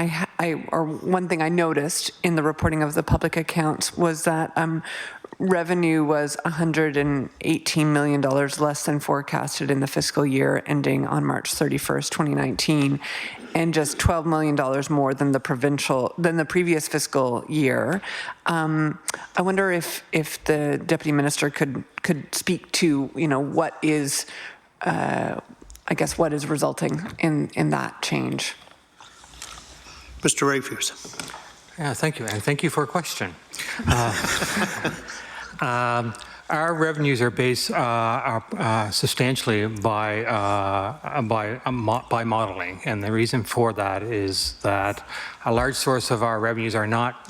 or one thing I noticed in the reporting of the public accounts was that revenue was $118 million less than forecasted in the fiscal year ending on March 31st, 2019, and just $12 million more than the previous fiscal year. I wonder if the Deputy Minister could speak to what is what is resulting in that change. Mr. Rafuse. Yeah, thank you, and thank you for a question. Our revenues are based substantially by modeling, and the reason for that is that a large source of our revenues are not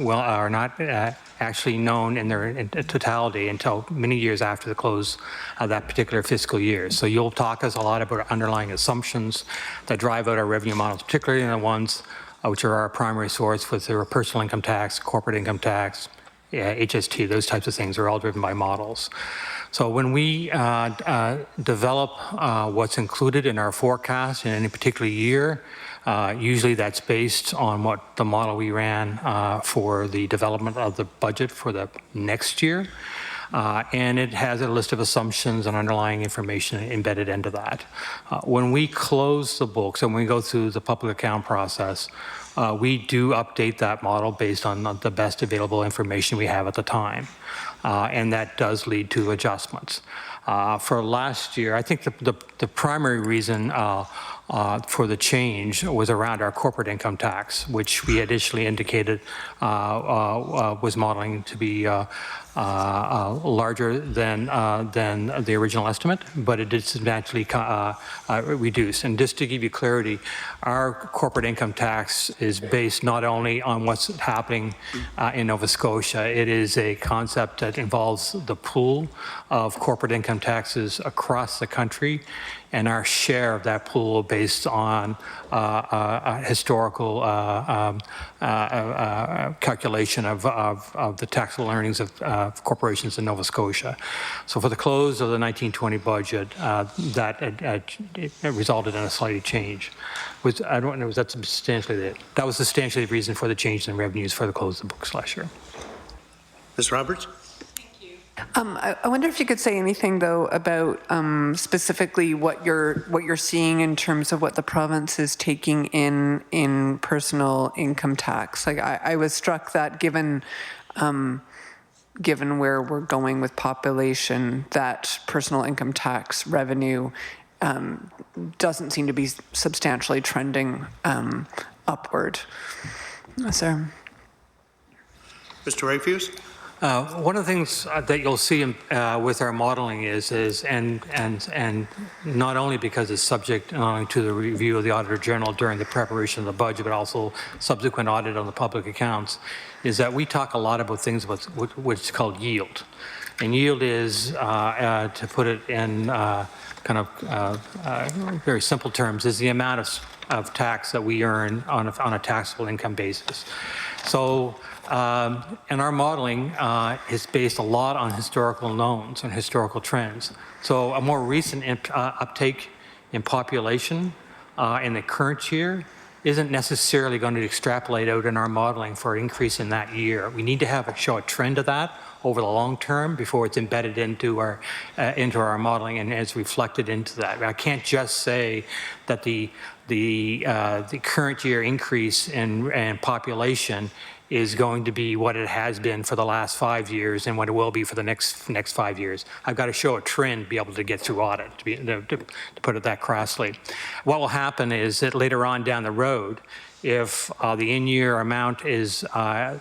actually known in their totality until many years after the close of that particular fiscal year. So you'll talk us a lot about underlying assumptions that drive out our revenue models, particularly the ones which are our primary source, with their personal income tax, corporate income tax, HST, those types of things are all driven by models. So when we develop what's included in our forecast in any particular year, usually that's based on what the model we ran for the development of the budget for the next year. And it has a list of assumptions and underlying information embedded into that. When we close the books and we go through the public account process, we do update that model based on the best available information we have at the time. And that does lead to adjustments. For last year, I think the primary reason for the change was around our corporate income tax, which we initially indicated was modeling to be larger than the original estimate, but it did substantially reduce. And just to give you clarity, our corporate income tax is based not only on what's happening in Nova Scotia, it is a concept that involves the pool of corporate income taxes across the country, and our share of that pool based on historical calculation of the taxable earnings of corporations in Nova Scotia. So for the close of the 1920 budget, that resulted in a slight change. I don't know, was that substantially it? That was substantially the reason for the change in revenues for the close of the books last year. Ms. Roberts? I wonder if you could say anything, though, about specifically what you're seeing in terms of what the province is taking in personal income tax. Like I was struck that given where we're going with population, that personal income tax revenue doesn't seem to be substantially trending upward. So, Mr. Rafuse? One of the things that you'll see with our modeling is and not only because it's subject to the review of the Auditor General during the preparation of the budget, but also subsequent audit on the public accounts, is that we talk a lot about things what's called yield. And yield is, to put it in kind of very simple terms, is the amount of tax that we earn on a taxable income basis. So, and our modeling is based a lot on historical knowns and historical trends. So a more recent uptake in population in the current year isn't necessarily going to extrapolate out in our modeling for an increase in that year. We need to show a trend of that over the long term before it's embedded into our modeling and is reflected into that. I can't just say that the current year increase in population is going to be what it has been for the last 5 years and what it will be for the next 5 years. I've got to show a trend to be able to get through audit, to put it that crassly. What will happen is that later on down the road, if the in-year amount is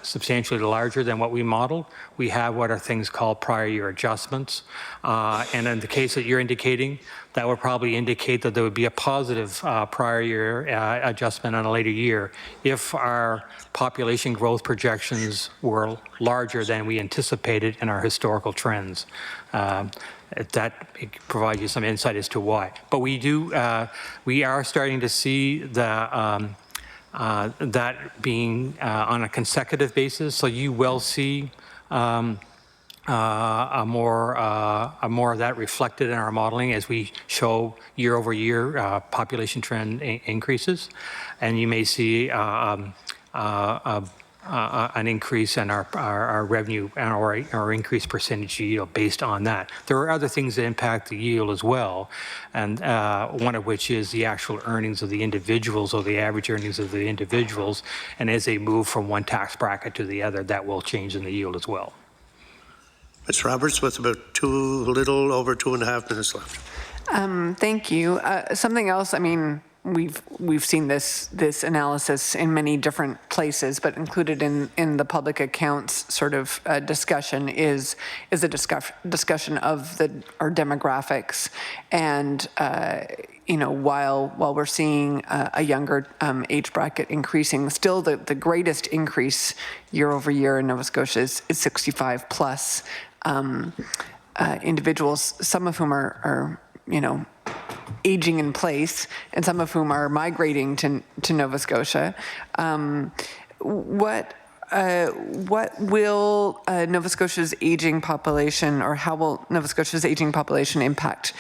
substantially larger than what we modeled, we have what are things called prior year adjustments. And in the case that you're indicating, that would probably indicate that there would be a positive prior year adjustment on a later year if our population growth projections were larger than we anticipated in our historical trends. That provides you some insight as to why. But we are starting to see the that being on a consecutive basis, so you will see more of that reflected in our modeling as we show year over year population trend increases, and you may see an increase in our revenue and our increased percentage yield based on that. There are other things that impact the yield as well, and one of which is the actual earnings of the individuals or the average earnings of the individuals, and as they move from one tax bracket to the other, that will change in the yield as well. Ms. Roberts, with about a little over 2.5 minutes left. Thank you. Something else, I mean, we've seen this analysis in many different places, but included in the public accounts sort of discussion is a discussion of our demographics. And you know, while we're seeing a younger age bracket increasing, still the greatest increase year over year in Nova Scotia is 65 plus individuals, some of whom are you know, aging in place, and some of whom are migrating to Nova Scotia. what will Nova Scotia's aging population, or how will Nova Scotia's aging population impact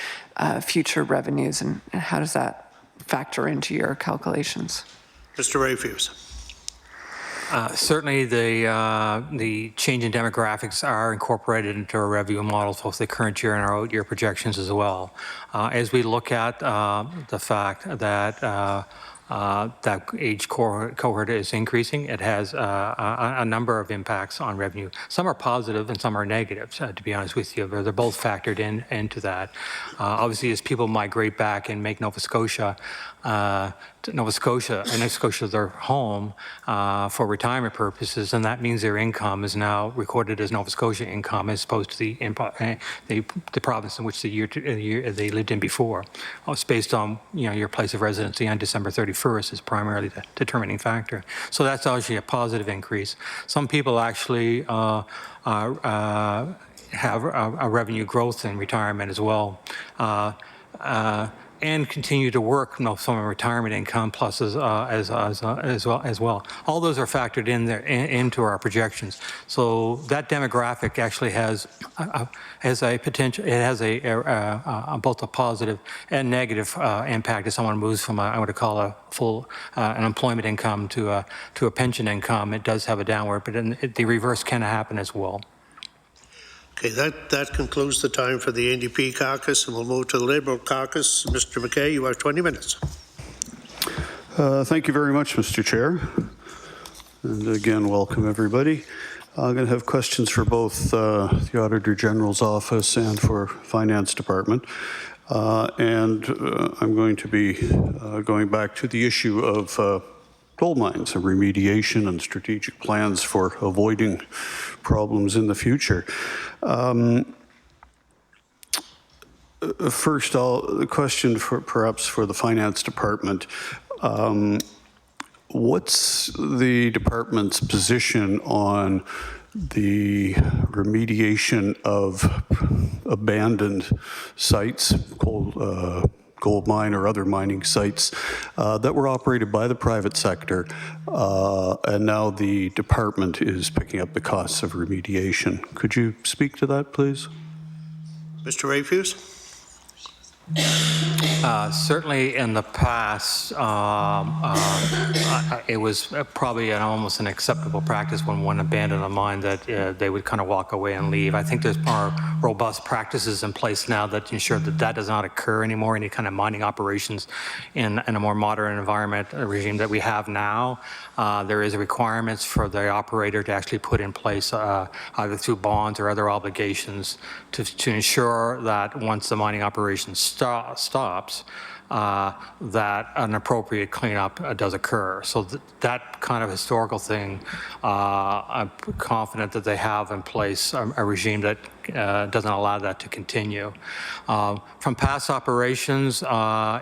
future revenues, and how does that factor into your calculations? Mr. Rafuse. Certainly, the change in demographics are incorporated into our revenue models, both the current year and our out-year projections as well. As we look at the fact that that age cohort is increasing, it has a number of impacts on revenue. Some are positive and some are negative, to be honest with you. They're both factored into that. Obviously, as people migrate back and make Nova Scotia their home for retirement purposes, and that means their income is now recorded as Nova Scotia income as opposed to the province in which they lived in before. It's based on your place of residency on December 31st is primarily the determining factor. So that's actually a positive increase. Some people actually have a revenue growth in retirement as well. And continue to work from a retirement income plus as well. All those are factored in there into our projections. So that demographic actually has a potential. It has both a positive and negative impact as someone moves from I would call a full an employment income to a pension income. It does have a downward, but the reverse can happen as well. Okay, that concludes the time for the NDP Caucus, and we'll move to the Liberal Caucus. Mr. McKay, you have 20 minutes. Thank you very much, Mr. Chair. And again, welcome everybody. I'm going to have questions for both the Auditor General's Office and for Finance Department. I'm going to be going back to the issue of gold mines and remediation and strategic plans for avoiding problems in the future. First, the question perhaps for the Finance Department. What's the department's position on the remediation of abandoned sites, gold mine or other mining sites that were operated by the private sector, and now the department is picking up the costs of remediation? Could you speak to that, please? Mr. Rafuse? Certainly in the past, it was probably almost an acceptable practice when one abandoned a mine that they would kind of walk away and leave. I think there's more robust practices in place now that ensure that that does not occur anymore, any kind of mining operations in a more modern environment regime that we have now. There is requirements for the operator to actually put in place either through bonds or other obligations to ensure that once the mining operation stops, that an appropriate cleanup does occur. So that kind of historical thing, I'm confident that they have in place a regime that doesn't allow that to continue. From past operations,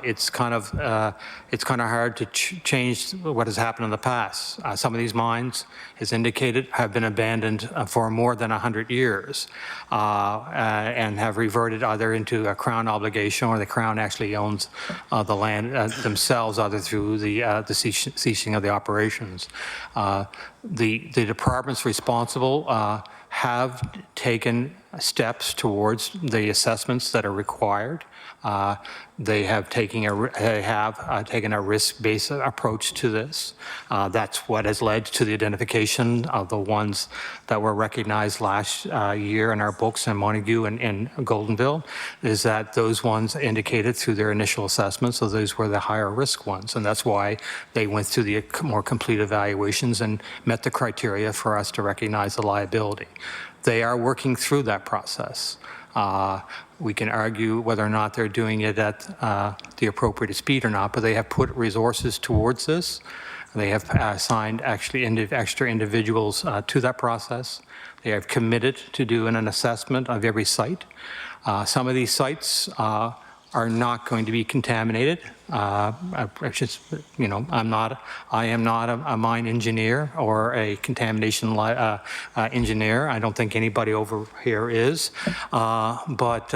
it's kind of hard to change what has happened in the past. Some of these mines, as indicated, have been abandoned for more than 100 years and have reverted either into a Crown obligation or the Crown actually owns the land themselves, either through the ceasing of the operations. The departments responsible have taken steps towards the assessments that are required. They have taken a risk-based approach to this. That's what has led to the identification of the ones that were recognized last year in our books in Montague and Goldenville, is that those ones indicated through their initial assessments, so those were the higher risk ones. And that's why they went through the more complete evaluations and met the criteria for us to recognize the liability. They are working through that process. We can argue whether or not they're doing it at the appropriate speed or not, but they have put resources towards this. They have assigned actually extra individuals to that process. They have committed to doing an assessment of every site. Some of these sites are not going to be contaminated. I am not a mine engineer or a contamination engineer. I don't think anybody over here is. But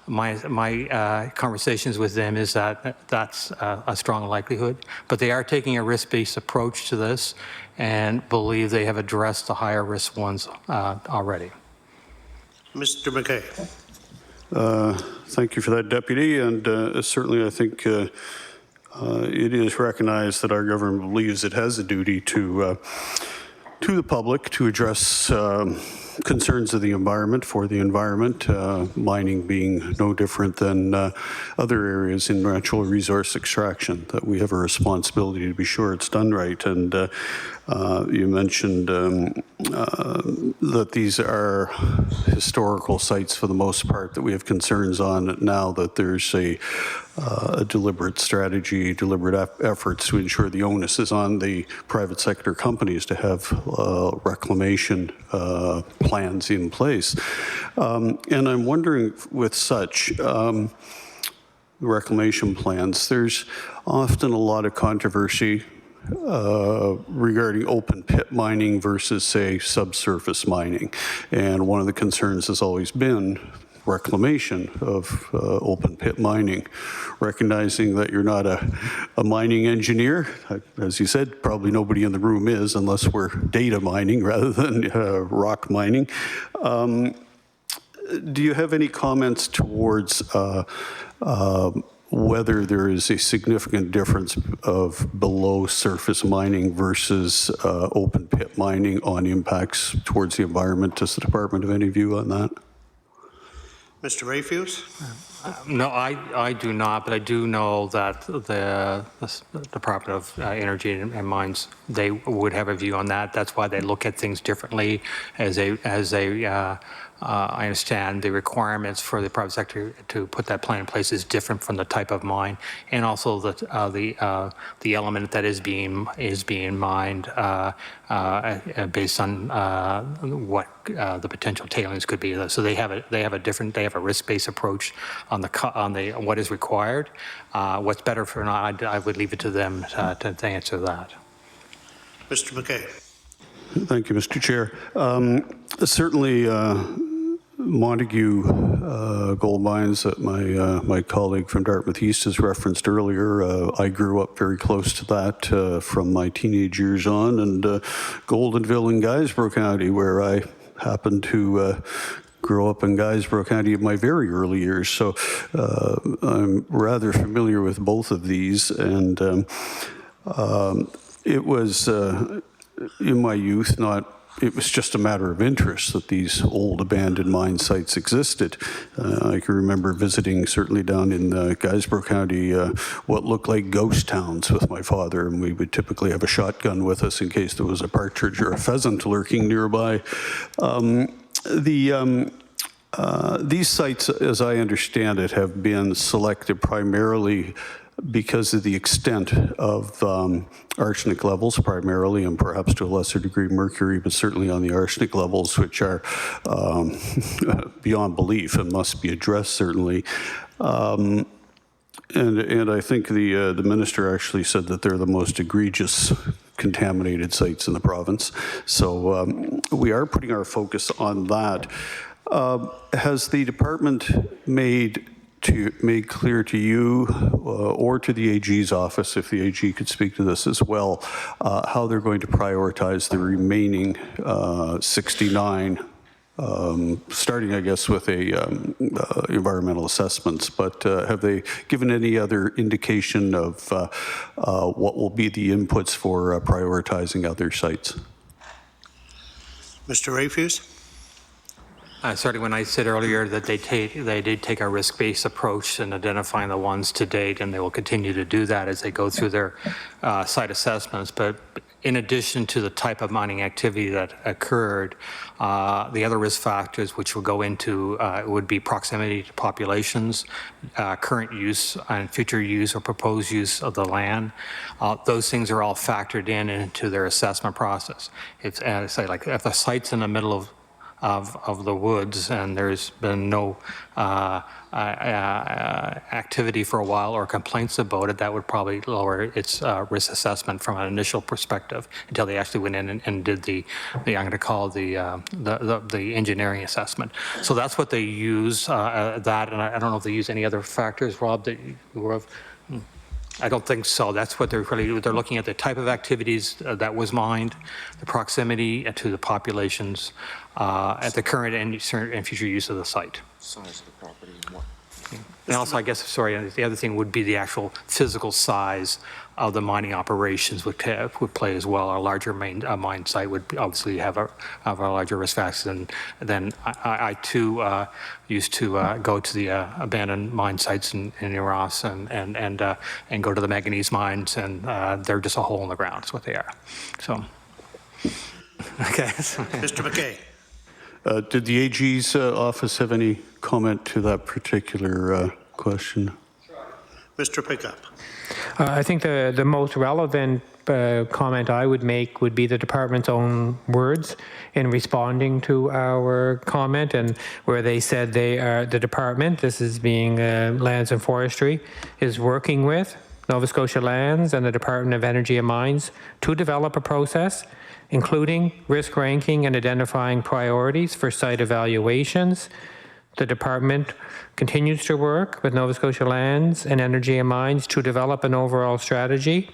my conversations with them is that that's a strong likelihood. But they are taking a risk-based approach to this and believe they have addressed the higher risk ones already. Mr. McKay. Thank you for that, Deputy. And certainly I think it is recognized that our government believes it has a duty to the public to address concerns of the environment, for the environment, mining being no different than other areas in natural resource extraction, that we have a responsibility to be sure it's done right. And you mentioned that these are historical sites for the most part that we have concerns on now, that there's a deliberate strategy, deliberate efforts to ensure the onus is on the private sector companies to have reclamation plans in place. And I'm wondering, with such reclamation plans, there's often a lot of controversy regarding open pit mining versus, say, subsurface mining. And one of the concerns has always been reclamation of open pit mining, recognizing that you're not a mining engineer. As you said, probably nobody in the room is, unless we're data mining rather than rock mining. Do you have any comments towards whether there is a significant difference of below surface mining versus open pit mining on impacts towards the environment? Does the department have any view on that? Mr. Rafuse? No, I do not, but I do know that the Department of Energy and Mines, they would have a view on that. That's why they look at things differently I understand the requirements for the private sector to put that plan in place is different from the type of mine, and also the element that is being mined based on what the potential tailings could be. So they have a risk-based approach on the what is required. What's better for not, I would leave it to them to answer that. Mr. McKay. Thank you, Mr. Chair. Certainly, Montague gold mines that my colleague from Dartmouth East has referenced earlier. I grew up very close to that from my teenage years on, and Goldenville in Guysborough County, where I happened to grow up in Guysborough County in my very early years. So I'm rather familiar with both of these, and it was in my youth it was just a matter of interest that these old abandoned mine sites existed. I can remember visiting, certainly down in Guysborough County, what looked like ghost towns with my father, and we would typically have a shotgun with us in case there was a partridge or a pheasant lurking nearby. These sites, as I understand it, have been selected primarily because of the extent of arsenic levels primarily, and perhaps to a lesser degree mercury, but certainly on the arsenic levels, which are beyond belief and must be addressed certainly. And I think the minister actually said that they're the most egregious contaminated sites in the province. So we are putting our focus on that. Has the department made clear to you or to the AG's office, if the AG could speak to this as well, how they're going to prioritize the remaining 69, starting, I guess, with environmental assessments, but have they given any other indication of what will be the inputs for prioritizing other sites? Mr. Rafuse? Certainly, when I said earlier that they did take a risk-based approach in identifying the ones to date, and they will continue to do that as they go through their site assessments. But in addition to the type of mining activity that occurred, the other risk factors which will go into would be proximity to populations, current use and future use or proposed use of the land. Those things are all factored into their assessment process. If the site's in the middle of of the woods, and there's been no activity for a while or complaints about it, that would probably lower its risk assessment from an initial perspective until they actually went in and did the I'm going to call the engineering assessment. So that's what they use, that, and I don't know if they use any other factors, Rob, that you were of. I don't think so. That's what they're looking at, the type of activities that was mined, the proximity to the populations, at the current and future use of the site. Size of the property and what? And also, I guess, sorry, the other thing would be the actual physical size of the mining operations would play as well. A larger mine site would obviously have a larger risk factor. And then I too used to go to the abandoned mine sites in Ross and go to the manganese mines, and they're just a hole in the ground. Is what they are. So, okay. Mr. McKay. Did the AG's office have any comment to that particular question? Mr. Pickup. I think the most relevant comment I would make would be the department's own words in responding to our comment, and where they said they are, the department, this is being Lands and Forestry, is working with Nova Scotia Lands and the Department of Energy and Mines to develop a process including risk ranking and identifying priorities for site evaluations. The department continues to work with Nova Scotia Lands and Energy and Mines to develop an overall strategy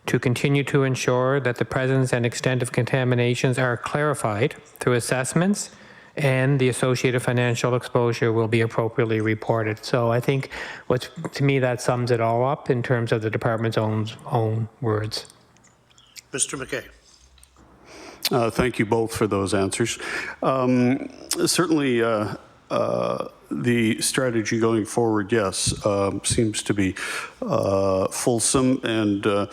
to continue to ensure that the presence and extent of contaminations are clarified through assessments, and the associated financial exposure will be appropriately reported. So I think to me that sums it all up in terms of the department's own words. Mr. McKay. Thank you both for those answers. Certainly, the strategy going forward, yes, seems to be fulsome, and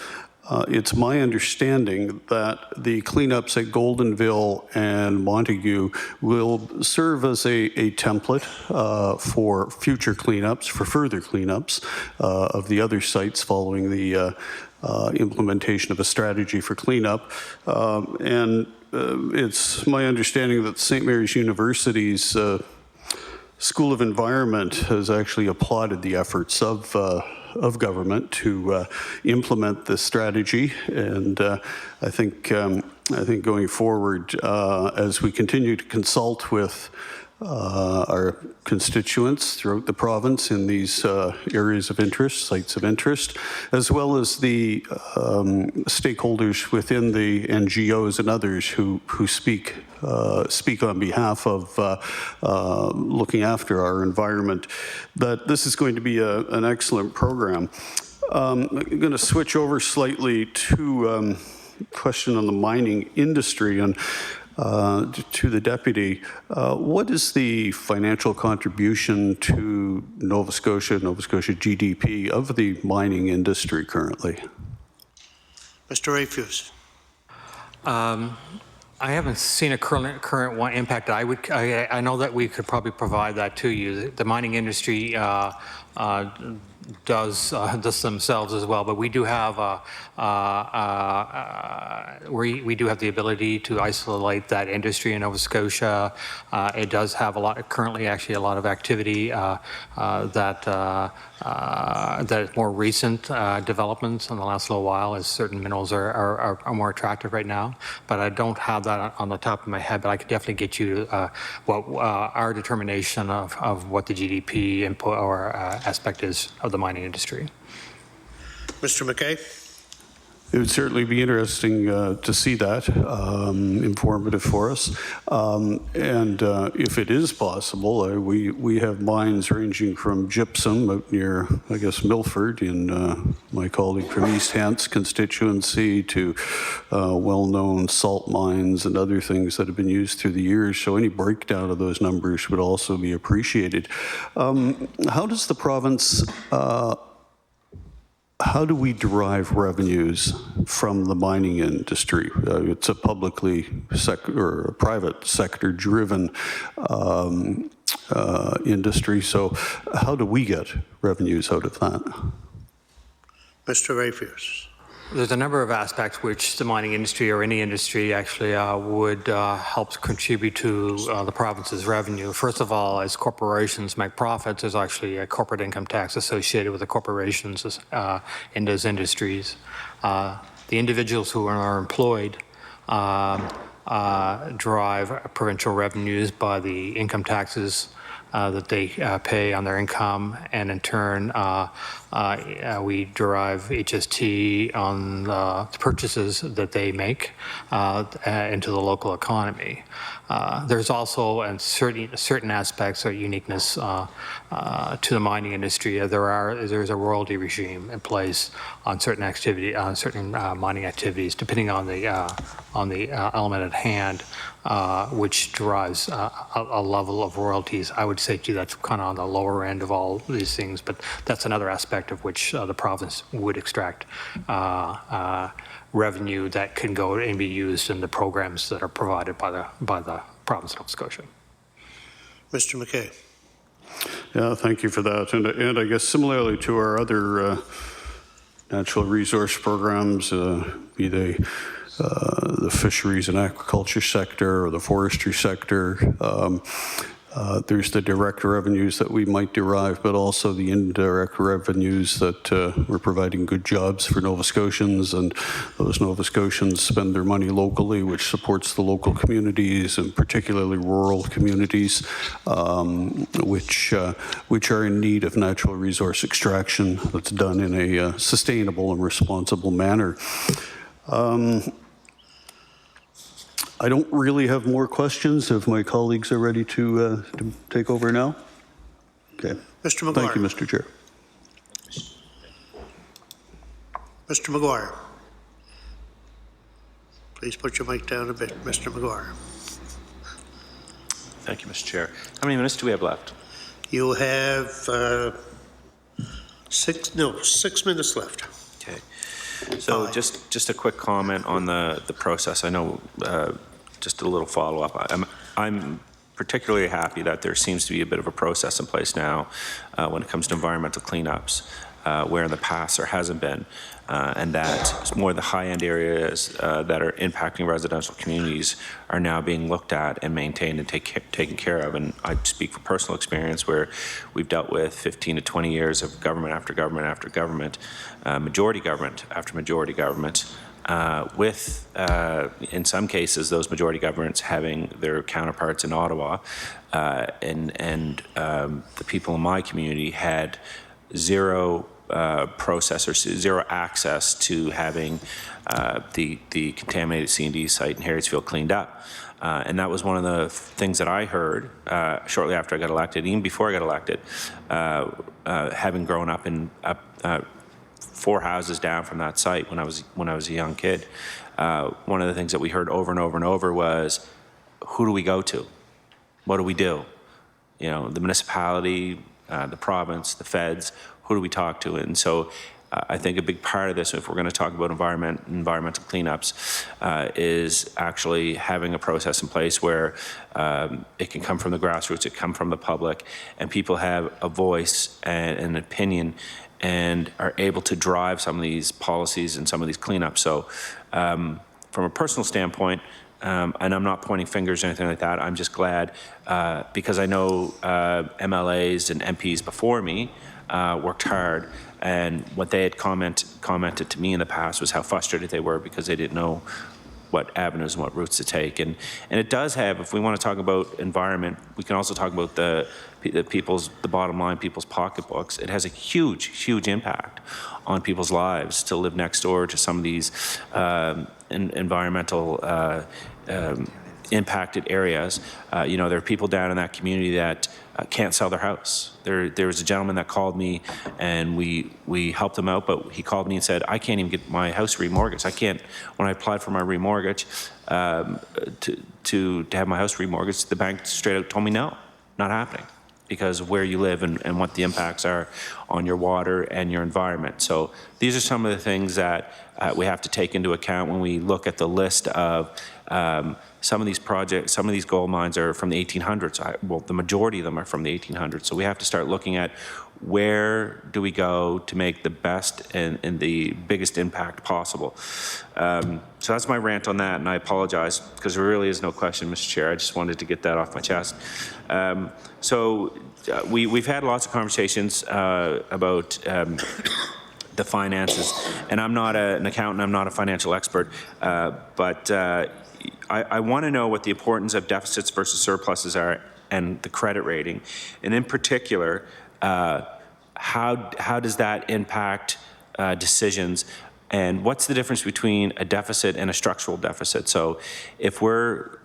it's my understanding that the cleanups at Goldenville and Montague will serve as a template for future cleanups, for further cleanups of the other sites following the implementation of a strategy for cleanup. And it's my understanding that St. Mary's University's School of Environment has actually applauded the efforts of government to implement this strategy, and I think going forward, as we continue to consult with our constituents throughout the province in these areas of interest, sites of interest, as well as the stakeholders within the NGOs and others who speak on behalf of looking after our environment, that this is going to be an excellent program. I'm going to switch over slightly to a question on the mining industry, and to the deputy, what is the financial contribution to Nova Scotia GDP of the mining industry currently? Mr. Rafuse. I haven't seen a current one impact. I know that we could probably provide that to you. The mining industry does this themselves as well, but we do have we do have the ability to isolate that industry in Nova Scotia. It does have currently actually a lot of activity that is more recent developments in the last little while, as certain minerals are more attractive right now. But I don't have that on the top of my head, but I could definitely get you what our determination of what the GDP input or aspect is of the mining industry. Mr. McKay. It would certainly be interesting to see that, informative for us. And if it is possible, we have mines ranging from gypsum out near, I guess, Milford in my colleague from East Hants constituency to well-known salt mines and other things that have been used through the years. So any breakdown of those numbers would also be appreciated. How does the province how do we derive revenues from the mining industry? It's a publicly or a private sector driven industry. So how do we get revenues out of that? Mr. Rafuse. There's a number of aspects which the mining industry or any industry actually would help contribute to the province's revenue. First of all, as corporations make profits, there's actually a corporate income tax associated with the corporations in those industries. The individuals who are employed drive provincial revenues by the income taxes that they pay on their income, and in turn we derive HST on the purchases that they make into the local economy. There's also certain aspects or uniqueness to the mining industry. There's a royalty regime in place on certain mining activities, depending on the element at hand, which derives a level of royalties. I would say to you that's kind of on the lower end of all these things, but that's another aspect of which the province would extract revenue that can go and be used in the programs that are provided by the province of Nova Scotia. Mr. McKay. Yeah, thank you for that. And I guess similarly to our other natural resource programs, be they the fisheries and aquaculture sector or the forestry sector, there's the direct revenues that we might derive, but also the indirect revenues that we're providing good jobs for Nova Scotians, and those Nova Scotians spend their money locally, which supports the local communities and particularly rural communities, which are in need of natural resource extraction that's done in a sustainable and responsible manner. I don't really have more questions if my colleagues are ready to take over now. Okay. Mr. McGuire. Thank you, Mr. Chair. Mr. McGuire. Please put your mic down a bit, Mr. McGuire. Thank you, Mr. Chair. How many minutes do we have left? You have 6 minutes left. Okay. So just a quick comment on the process. I know just a little follow-up. I'm particularly happy that there seems to be a bit of a process in place now when it comes to environmental cleanups, where in the past there hasn't been, and that more the high-end areas that are impacting residential communities are now being looked at and maintained and taken care of. And I speak from personal experience where we've dealt with 15 to 20 years of government after government after government, majority government after majority government, with, in some cases, those majority governments having their counterparts in Ottawa, and the people in my community had zero process or zero access to having the contaminated C&D site in Harrietsfield cleaned up. And that was one of the things that I heard shortly after I got elected, even before I got elected, having grown up in 4 houses down from that site when I was a young kid. One of the things that we heard over and over and over was, who do we go to? What do we do? You know, the municipality, the province, the feds, who do we talk to? And so I think a big part of this, if we're going to talk about environmental cleanups, is actually having a process in place where it can come from the grassroots, it can come from the public, and people have a voice and an opinion and are able to drive some of these policies and some of these cleanups. So from a personal standpoint, and I'm not pointing fingers or anything like that, I'm just glad because I know MLAs and MPs before me worked hard, and what they had commented to me in the past was how frustrated they were because they didn't know what avenues and what routes to take. And it does have, if we want to talk about environment, we can also talk about the bottom line, people's pocketbooks. It has a huge impact on people's lives to live next door to some of these environmental impacted areas. You know, there are people down in that community that can't sell their house. There was a gentleman that called me, and we helped him out, but he called me and said, I can't even get my house remortgaged. I can't, when I applied for my remortgage, to have my house remortgaged, the bank straight out told me no, not happening, because of where you live and what the impacts are on your water and your environment. So these are some of the things that we have to take into account when we look at the list of some of these projects. Some of these gold mines are from the 1800s. Well, the majority of them are from the 1800s. So we have to start looking at where do we go to make the best and the biggest impact possible? So that's my rant on that, and I apologize because there really is no question, Mr. Chair. I just wanted to get that off my chest. We've had lots of conversations about the finances, and I'm not an accountant, I'm not a financial expert, but I want to know what the importance of deficits versus surpluses are and the credit rating, and in particular, how does that impact decisions, and what's the difference between a deficit and a structural deficit? So if we're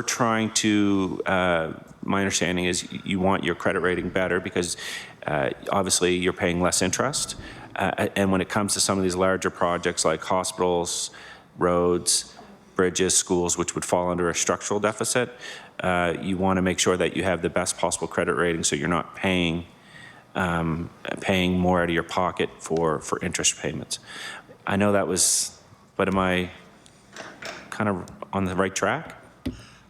trying to, my understanding is you want your credit rating better because obviously you're paying less interest, and when it comes to some of these larger projects like hospitals, roads, bridges, schools, which would fall under a structural deficit, you want to make sure that you have the best possible credit rating so you're not paying more out of your pocket for interest payments. I know that was, but am I kind of on the right track?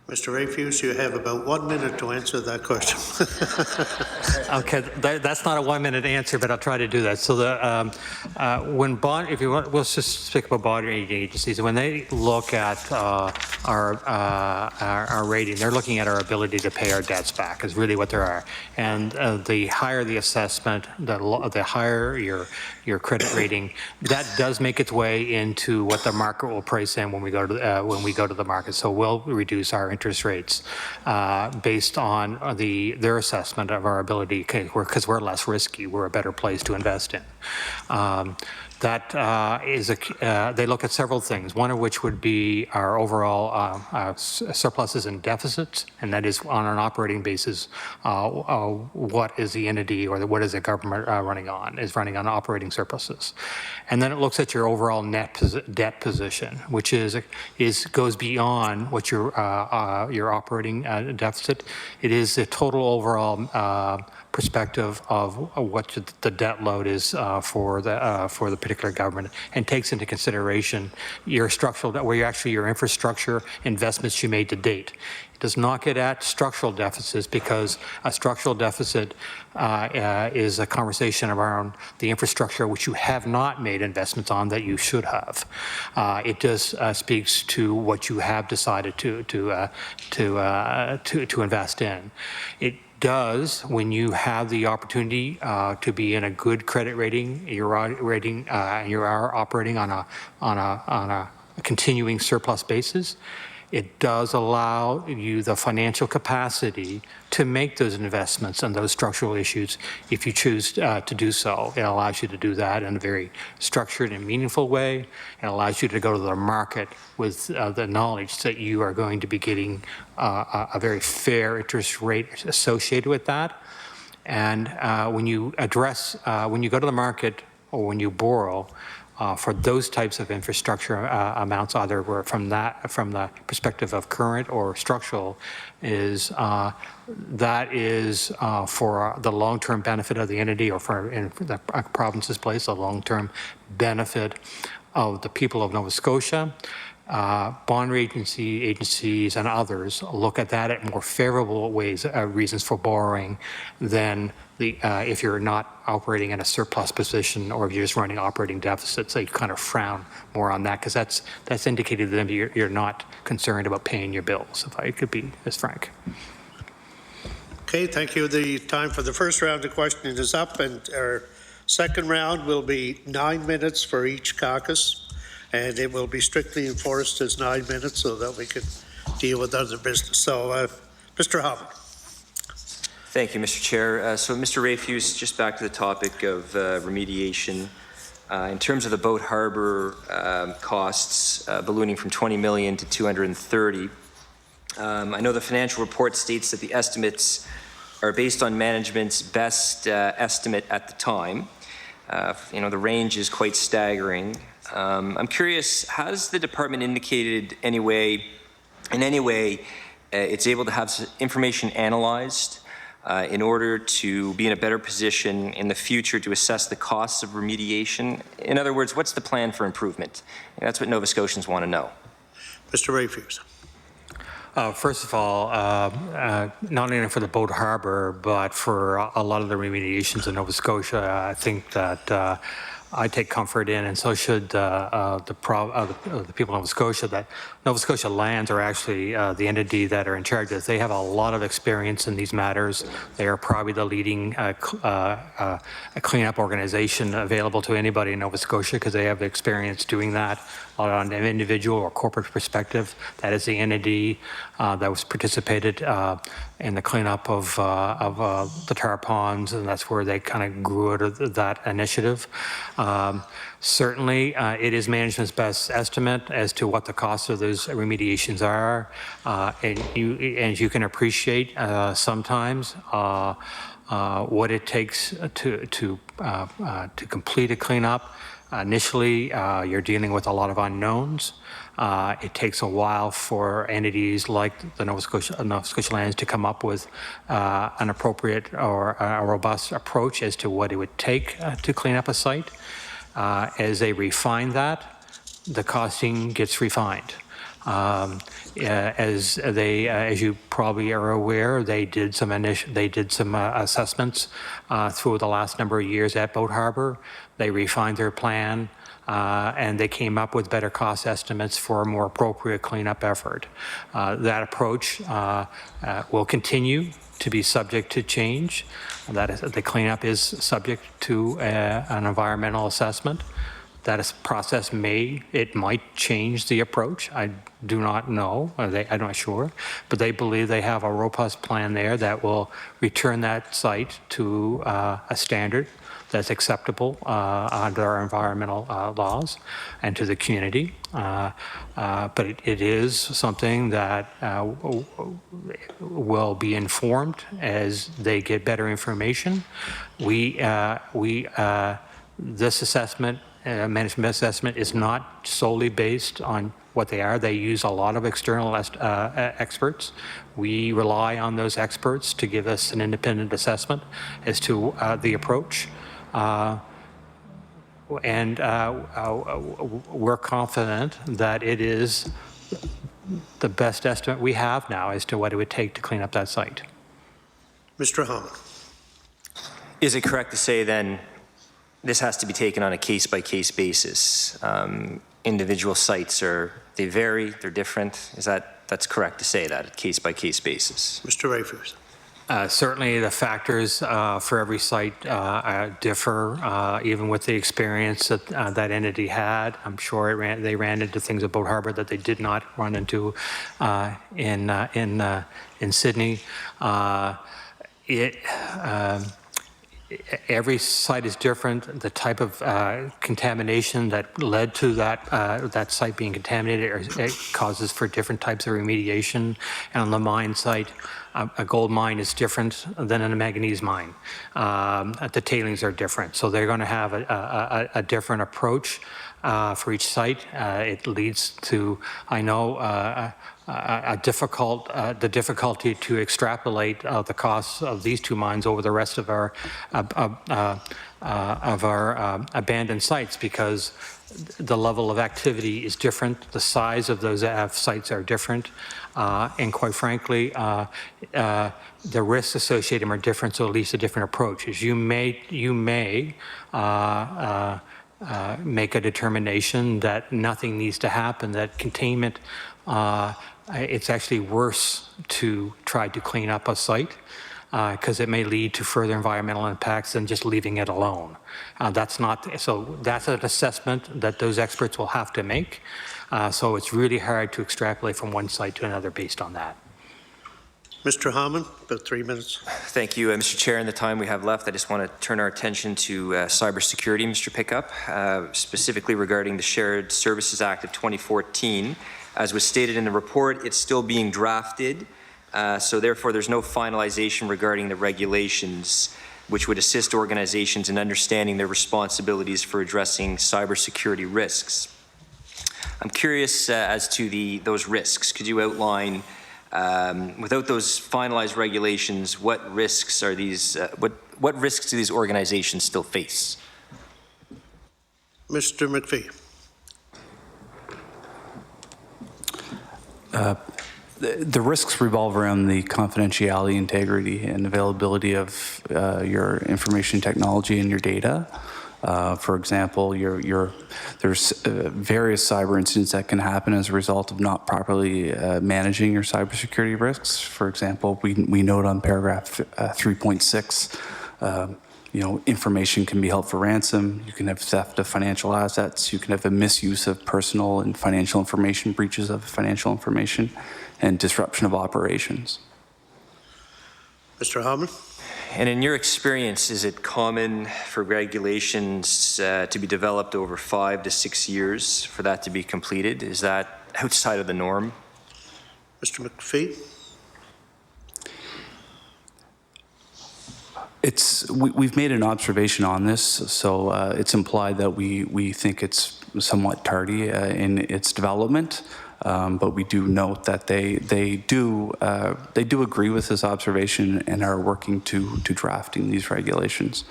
Mr. Rafuse, you have about 1 minute to answer that question. Okay, that's not a 1 minute answer, but I'll try to do that. So when bond, if you want, we'll just speak about bond rating agencies. When they look at our rating, they're looking at our ability to pay our debts back is really what there are. And the higher the assessment, the higher your credit rating, that does make its way into what the market will price in when we go to the market. So we'll reduce our interest rates based on their assessment of our ability, because we're less risky, we're a better place to invest in. They look at several things, one of which would be our overall surpluses and deficits, and that is on an operating basis, what is the entity or what is the government running on operating surpluses. And then it looks at your overall net debt position, which goes beyond what your operating deficit. It is the total overall perspective of what the debt load is for the particular government, and takes into consideration your structural debt, your infrastructure investments you made to date. It does not get at structural deficits, because a structural deficit is a conversation around the infrastructure which you have not made investments on that you should have. It just speaks to what you have decided to invest in. It does, when you have the opportunity to be in a good credit rating, you are operating on a continuing surplus basis, it does allow you the financial capacity to make those investments and those structural issues if you choose to do so. It allows you to do that in a very structured and meaningful way. It allows you to go to the market with the knowledge that you are going to be getting a very fair interest rate associated with that. And when you go to the market or when you borrow, for those types of infrastructure amounts, either from the perspective of current or structural, that is for the long-term benefit of the entity, or in the province's place, the long-term benefit of the people of Nova Scotia. Bond agencies and others look at that at more favorable reasons for borrowing than if you're not operating in a surplus position, or if you're just running operating deficits. They kind of frown more on that, because that's indicated to them you're not concerned about paying your bills, if I could be as frank. Okay, thank you. The time for the first round of questioning is up, and our second round will be 9 minutes for each caucus, and it will be strictly enforced as 9 minutes so that we can deal with other business. So, Mr. Howard. Thank you, Mr. Chair. So, Mr. Rafuse, just back to the topic of remediation. In terms of the boat harbor costs ballooning from 20 million to 230, I know the financial report states that the estimates are based on management's best estimate at the time. The range is quite staggering. I'm curious, has the department indicated in any way it's able to have information analyzed in order to be in a better position in the future to assess the costs of remediation? In other words, what's the plan for improvement? And that's what Nova Scotians want to know. Mr. Rafuse. First of all, not only for the boat harbor, but for a lot of the remediations in Nova Scotia, I think that I take comfort in, and so should the people of Nova Scotia, that Nova Scotia Lands are actually the entity that are in charge of this. They have a lot of experience in these matters. They are probably the leading cleanup organization available to anybody in Nova Scotia because they have experience doing that on an individual or corporate perspective. That is the entity that was participated in the cleanup of the tar ponds, and that's where they kind of grew out of that initiative. Certainly, it is management's best estimate as to what the cost of those remediations are, and you can appreciate sometimes what it takes to complete a cleanup. Initially, you're dealing with a lot of unknowns. It takes a while for entities like the Nova Scotia Lands to come up with an appropriate or a robust approach as to what it would take to clean up a site. As they refine that, the costing gets refined. As you probably are aware, they did some assessments through the last number of years at Boat Harbor. They refined their plan, and they came up with better cost estimates for a more appropriate cleanup effort. That approach will continue to be subject to change. That is, the cleanup is subject to an environmental assessment. That process might change the approach. I do not know, I'm not sure, but they believe they have a robust plan there that will return that site to a standard that's acceptable under our environmental laws and to the community. But it is something that will be informed as they get better information. This assessment, management assessment, is not solely based on what they are. They use a lot of external experts. We rely on those experts to give us an independent assessment as to the approach. And we're confident that it is the best estimate we have now as to what it would take to clean up that site. Mr. Hammond. Is it correct to say then this has to be taken on a case-by-case basis? Individual sites they vary, they're different. That's correct to say that, case-by-case basis? Mr. Rafuse. Certainly the factors for every site differ, even with the experience that that entity had. I'm sure they ran into things at Boat Harbor that they did not run into in Sydney. Every site is different. The type of contamination that led to that site being contaminated causes for different types of remediation. And on the mine site, a gold mine is different than a manganese mine. The tailings are different, so they're going to have a different approach for each site. It leads to, I know, the difficulty to extrapolate the costs of these two mines over the rest of our abandoned sites, because the level of activity is different, the size of those sites are different, and quite frankly, the risks associated are different, so at least a different approach. You may make a determination that nothing needs to happen, that containment, it's actually worse to try to clean up a site because it may lead to further environmental impacts than just leaving it alone. That's an assessment that those experts will have to make. So it's really hard to extrapolate from one site to another based on that. Mr. Hammond, about 3 minutes. Thank you, Mr. Chair. In the time we have left, I just want to turn our attention to cybersecurity, Mr. Pickup, specifically regarding the Shared Services Act of 2014. As was stated in the report, it's still being drafted, so therefore there's no finalization regarding the regulations which would assist organizations in understanding their responsibilities for addressing cybersecurity risks. I'm curious as to those risks. Could you outline, without those finalized regulations, what risks are these? What risks do these organizations still face? Mr. McPhee. the risks revolve around the confidentiality, integrity, and availability of your information technology and your data. For example, there's various cyber incidents that can happen as a result of not properly managing your cybersecurity risks. For example, we note on paragraph 3.6, information can be held for ransom. You can have theft of financial assets. You can have a misuse of personal and financial information, breaches of financial information, and disruption of operations. Mr. Hallman? And in your experience, is it common for regulations to be developed over 5 to 6 years for that to be completed? Is that outside of the norm? Mr. McPhee? We've made an observation on this, so it's implied that we think it's somewhat tardy in its development. But we do note that they do agree with this observation and are working to drafting these regulations.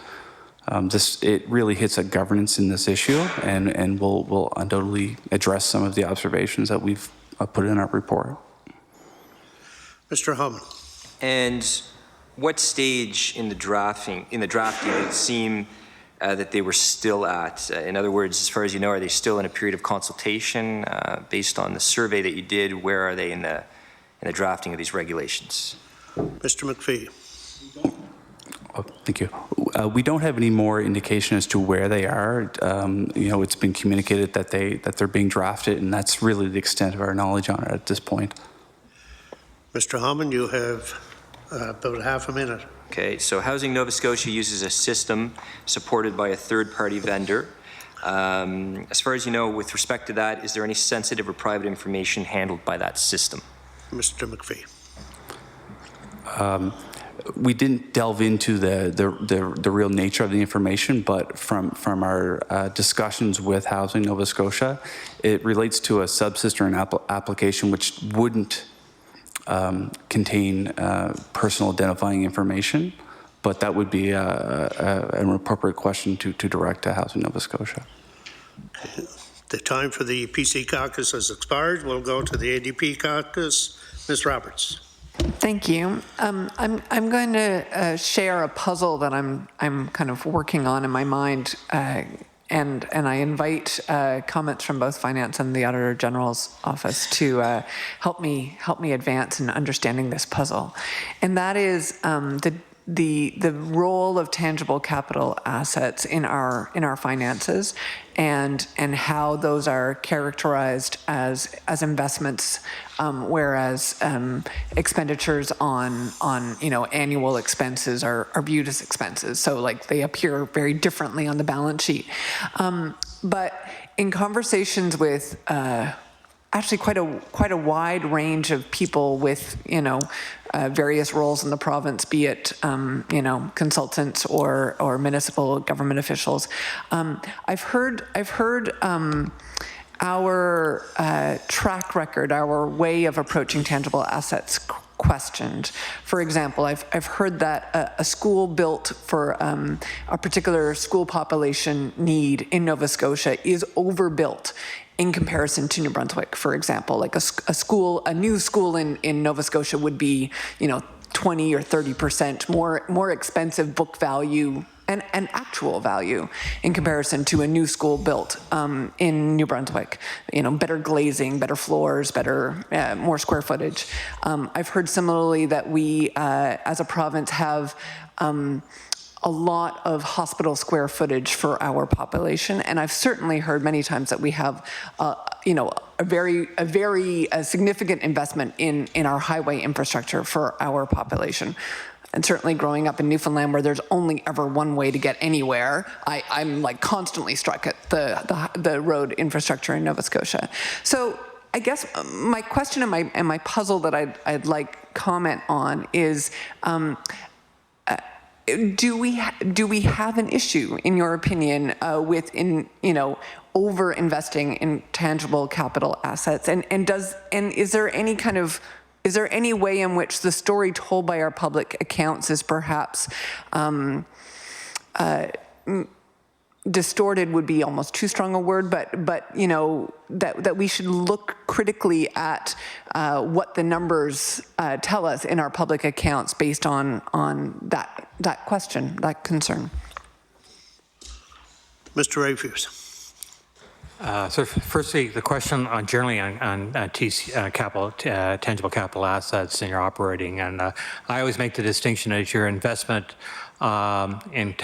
It really hits at governance in this issue, and we'll undoubtedly address some of the observations that we've put in our report. Mr. Hallman. And what stage in the drafting did it seem that they were still at? In other words, as far as you know, are they still in a period of consultation based on the survey that you did? Where are they in the drafting of these regulations? Mr. McPhee. Oh, thank you. We don't have any more indication as to where they are. It's been communicated that they're being drafted, and that's really the extent of our knowledge on it at this point. Mr. Hallman, you have about half a minute. Okay, so Housing Nova Scotia uses a system supported by a third-party vendor. As far as you know, with respect to that, is there any sensitive or private information handled by that system? Mr. McPhee. We didn't delve into the real nature of the information, but from our discussions with Housing Nova Scotia, it relates to a subsystem application which wouldn't contain personal identifying information, but that would be an appropriate question to direct to Housing Nova Scotia. The time for the PC caucus has expired. We'll go to the NDP caucus. Ms. Roberts. Thank you. I'm going to share a puzzle that I'm kind of working on in my mind, and I invite comments from both Finance and the Auditor General's office to help me advance in understanding this puzzle, and that is the role of tangible capital assets in our finances, and how those are characterized as investments, whereas expenditures on annual expenses are viewed as expenses. So like they appear very differently on the balance sheet. But in conversations with actually quite a wide range of people with various roles in the province, be it consultants or municipal government officials, I've heard our track record, our way of approaching tangible assets questioned. For example, I've heard that a school built for a particular school population need in Nova Scotia is overbuilt in comparison to New Brunswick, for example. Like a new school in Nova Scotia would be, 20 or 30% more expensive book value and actual value in comparison to a new school built in New Brunswick. Better glazing, better floors, more square footage. I've heard similarly that we, as a province, have a lot of hospital square footage for our population, and I've certainly heard many times that we have, a very significant investment in our highway infrastructure for our population. And certainly growing up in Newfoundland, where there's only ever one way to get anywhere, I'm like constantly struck at the road infrastructure in Nova Scotia. So I guess my question and my puzzle that I'd like comment on is, do we have an issue, in your opinion, with over investing in tangible capital assets, and is there any way in which the story told by our public accounts is perhaps distorted would be almost too strong a word, but you know, that we should look critically at what the numbers tell us in our public accounts based on that question, that concern. Mr. Rafuse. So firstly, the question generally on tangible capital assets in your operating, and I always make the distinction that your investment in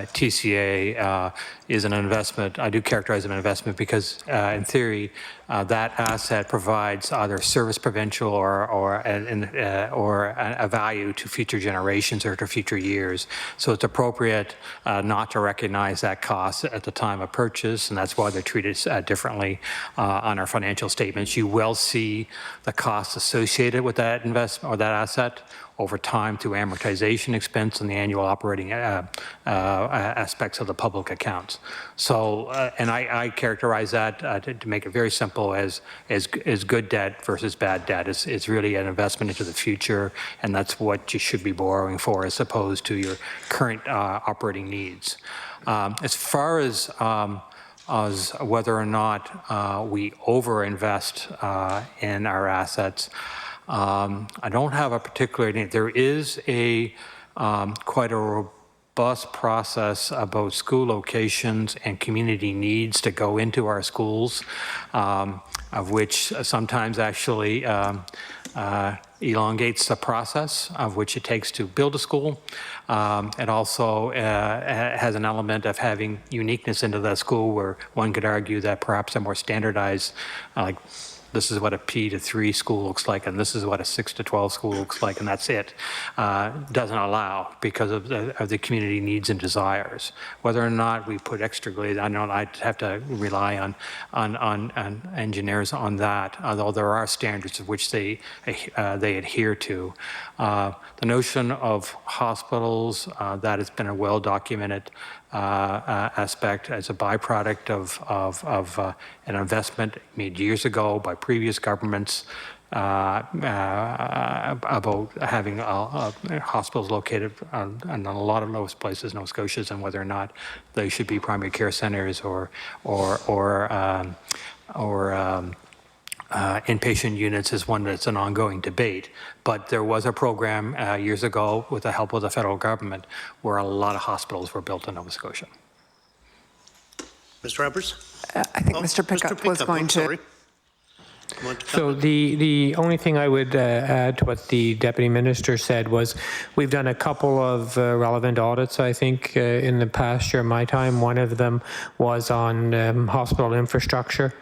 TCA is an investment. I do characterize them an investment because, in theory, that asset provides either service provincial or a value to future generations or to future years. So it's appropriate not to recognize that cost at the time of purchase, and that's why they're treated differently on our financial statements. You will see the costs associated with that investment or that asset over time through amortization expense and the annual operating aspects of the public accounts. So, and I characterize that to make it very simple as good debt versus bad debt. It's really an investment into the future, and that's what you should be borrowing for as opposed to your current operating needs. As far as whether or not we overinvest in our assets, I don't have a particular need. There is quite a robust process about school locations and community needs to go into our schools, of which sometimes actually elongates the process of which it takes to build a school. It also has an element of having uniqueness into that school where one could argue that perhaps a more standardized, like this is what a P to 3 school looks like, and this is what a 6 to 12 school looks like, and that's it. Doesn't allow because of the community needs and desires. Whether or not we put extra glaze, I know I'd have to rely on engineers on that, although there are standards of which they adhere to. The notion of hospitals, that has been a well-documented aspect as a byproduct of an investment made years ago by previous governments about having hospitals located in a lot of those places, Nova Scotia, and whether or not they should be primary care centers or inpatient units is one that's an ongoing debate. But there was a program years ago with the help of the federal government where a lot of hospitals were built in Nova Scotia. Mr. Roberts? I think Mr. Pickup was going to. So the only thing I would add to what the Deputy Minister said was we've done a couple of relevant audits, I think, in the past year, my time. One of them was on hospital infrastructure.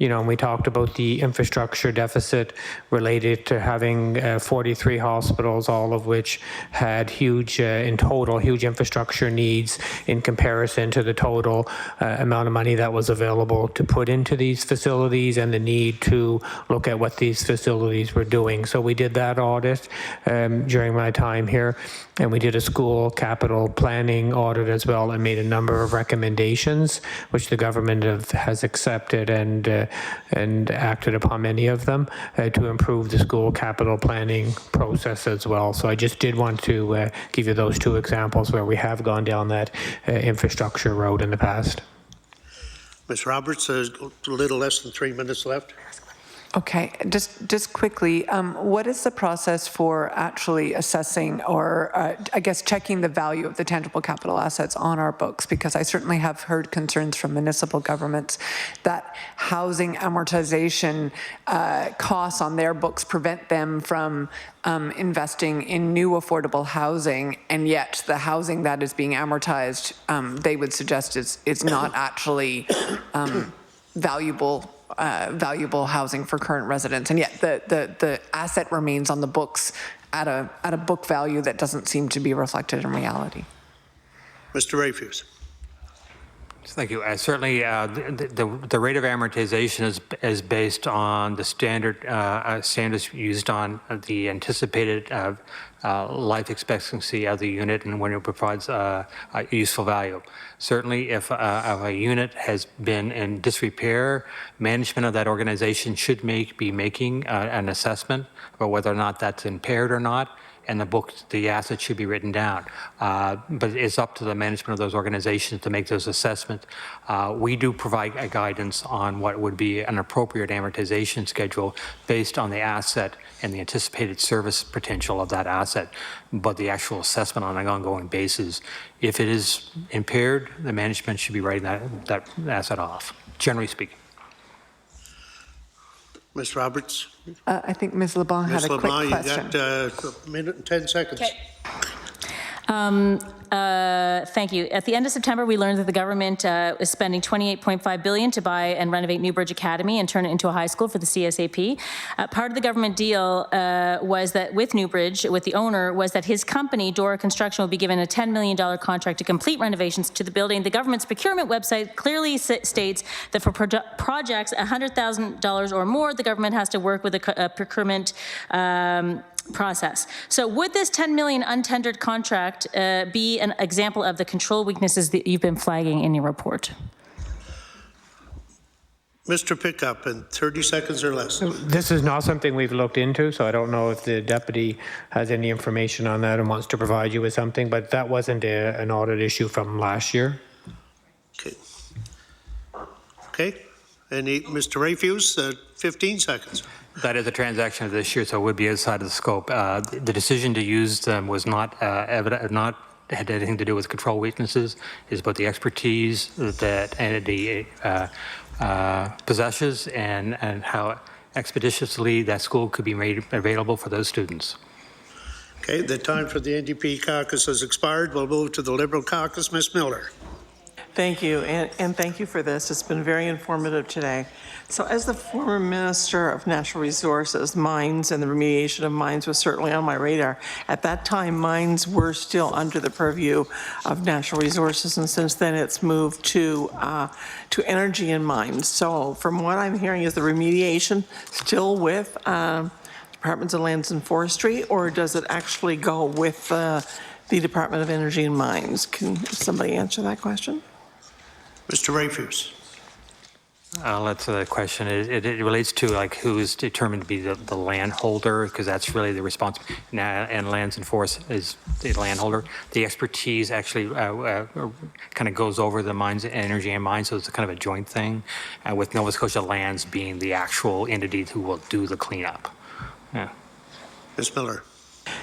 You know, and we talked about the infrastructure deficit related to having 43 hospitals, all of which had huge, in total, huge infrastructure needs in comparison to the total amount of money that was available to put into these facilities and the need to look at what these facilities were doing. So we did that audit during my time here, and we did a school capital planning audit as well and made a number of recommendations, which the government has accepted and acted upon many of them to improve the school capital planning process as well. So I just did want to give you those two examples where we have gone down that infrastructure road in the past. Ms. Roberts, a little less than 3 minutes left. Okay, just quickly, what is the process for actually assessing or I guess checking the value of the tangible capital assets on our books? Because I certainly have heard concerns from municipal governments that housing amortization costs on their books prevent them from investing in new affordable housing, and yet the housing that is being amortized, they would suggest is not actually valuable housing for current residents, and yet the asset remains on the books at a book value that doesn't seem to be reflected in reality. Mr. Rafuse. Thank you. Certainly, the rate of amortization is based on the standards used on the anticipated life expectancy of the unit and when it provides a useful value. Certainly, if a unit has been in disrepair, management of that organization should be making an assessment about whether or not that's impaired or not, and the asset should be written down. But it's up to the management of those organizations to make those assessments. We do provide a guidance on what would be an appropriate amortization schedule based on the asset and the anticipated service potential of that asset. But the actual assessment on an ongoing basis, if it is impaired, the management should be writing that asset off, generally speaking. Ms. Roberts? I think Ms. LeBlanc had a quick question. You got a minute and 10 seconds. Thank you. At the end of September, we learned that the government is spending $28.5 billion to buy and renovate Newbridge Academy and turn it into a high school for the CSAP. Part of the government deal was that with Newbridge, with the owner, was that his company, Dora Construction, will be given a $10 million contract to complete renovations to the building. The government's procurement website clearly states that for projects $100,000 or more, the government has to work with a procurement process. So would this $10 million untendered contract be an example of the control weaknesses that you've been flagging in your report? Mr. Pickup, in 30 seconds or less. This is not something we've looked into, so I don't know if the deputy has any information on that and wants to provide you with something, but that wasn't an audit issue from last year. Okay. Okay. Mr. Rafuse, 15 seconds. That is a transaction of this year, so it would be outside of the scope. The decision to use them was not had anything to do with control weaknesses. It's about the expertise that entity possesses and how expeditiously that school could be made available for those students. Okay, the time for the NDP Caucus has expired. We'll move to the Liberal Caucus. Ms. Miller. Thank you, and thank you for this. It's been very informative today. So as the former Minister of Natural Resources, mines and the remediation of mines was certainly on my radar. At that time, mines were still under the purview of Natural Resources, and since then it's moved to energy and mines. So from what I'm hearing, is the remediation still with Departments of Lands and Forestry, or does it actually go with the Department of Energy and Mines? Can somebody answer that question? Mr. Rafuse. That's the question. It relates to like who is determined to be the landholder, because that's really the responsibility. And Lands and Forests is the landholder. The expertise actually kind of goes over the mines, energy and mines, so it's kind of a joint thing, with Nova Scotia Lands being the actual entity who will do the cleanup. Yeah. Ms. Miller.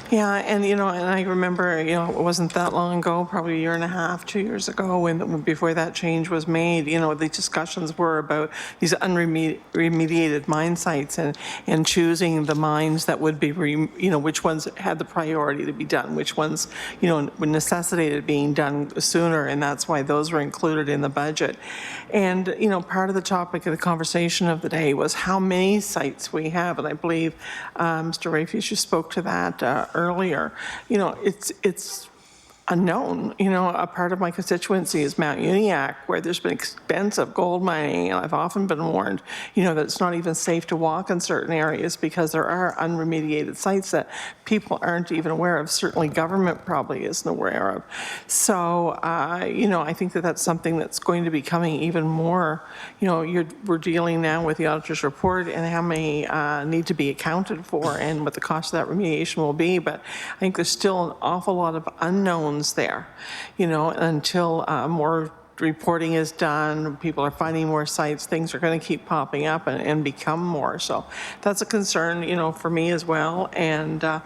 Yeah, and and I remember, it wasn't that long ago, probably a year and a half, 2 years ago, when before that change was made, the discussions were about these unremediated mine sites and choosing the mines that would be, which ones had the priority to be done, which ones, necessitated being done sooner, and that's why those were included in the budget. And, part of the topic of the conversation of the day was how many sites we have, and I believe Mr. Rafuse, you spoke to that earlier. It's unknown. A part of my constituency is Mount Uniacke, where there's been expensive gold mining, and I've often been warned, that it's not even safe to walk in certain areas because there are unremediated sites that people aren't even aware of. Certainly government probably isn't aware of. So, I think that that's something that's going to be coming even more. We're dealing now with the auditor's report and how many need to be accounted for and what the cost of that remediation will be. But I think there's still an awful lot of unknowns there, until more reporting is done, people are finding more sites, things are going to keep popping up and become more. So that's a concern, for me as well. And but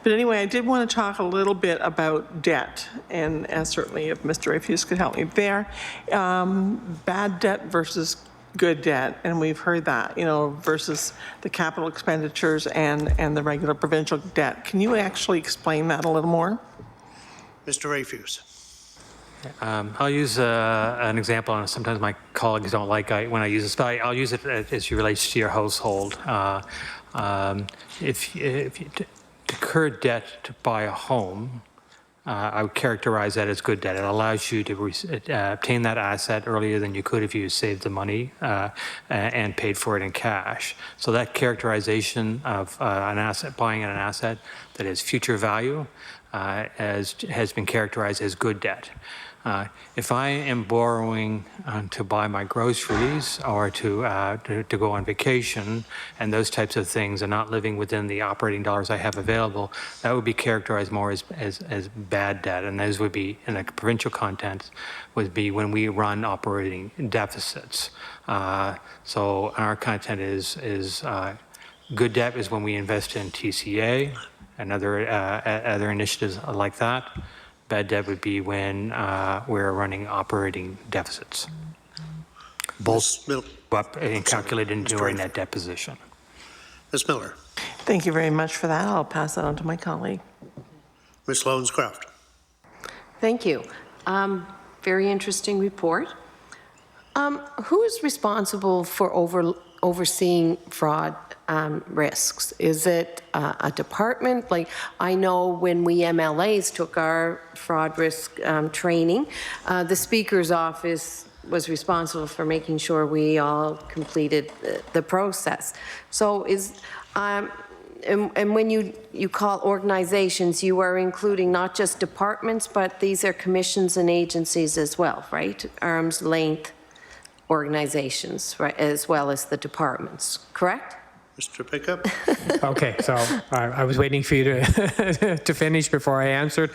anyway, I did want to talk a little bit about debt, and certainly if Mr. Rafuse could help me there. Bad debt versus good debt, and we've heard that, versus the capital expenditures and the regular provincial debt. Can you actually explain that a little more? Mr. Rafuse. I'll use an example, and sometimes my colleagues don't like when I use this, but I'll use it as it relates to your household. If you incur debt to buy a home, I would characterize that as good debt. It allows you to obtain that asset earlier than you could if you saved the money and paid for it in cash. So that characterization of an asset, buying an asset that has future value, has been characterized as good debt. If I am borrowing to buy my groceries or to go on vacation and those types of things and not living within the operating dollars I have available, that would be characterized more as bad debt. And those would be, in a provincial context, would be when we run operating deficits. So our content is good debt is when we invest in TCA and other initiatives like that. Bad debt would be when we're running operating deficits. Both up and calculated into our net debt position. Ms. Miller. Thank you very much for that. I'll pass that on to my colleague. Ms. Lones-Croft. Thank you. Very interesting report. Who is responsible for overseeing fraud risks? Is it a department? Like, I know when we MLAs took our fraud risk training, the Speaker's office was responsible for making sure we all completed the process. So and when you call organizations, you are including not just departments, but these are commissions and agencies as well, right? Arm's length organizations, right, as well as the departments, correct? Mr. Pickup. Okay, so I was waiting for you to finish before I answered.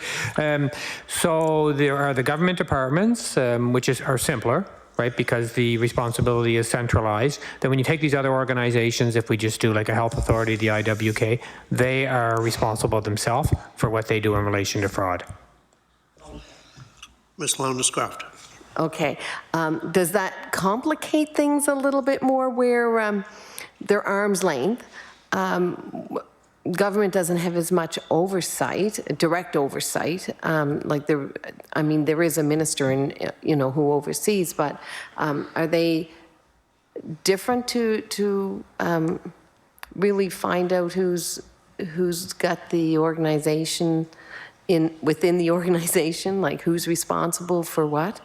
So there are the government departments, which are simpler, right, because the responsibility is centralized. Then when you take these other organizations, if we just do like a health authority, the IWK, they are responsible themselves for what they do in relation to fraud. Ms. Lones-Croft. Okay. Does that complicate things a little bit more where they're arm's length? Government doesn't have as much oversight, direct oversight. There is a minister who oversees, but are they different to really find out who's got the organization within the organization, like who's responsible for what?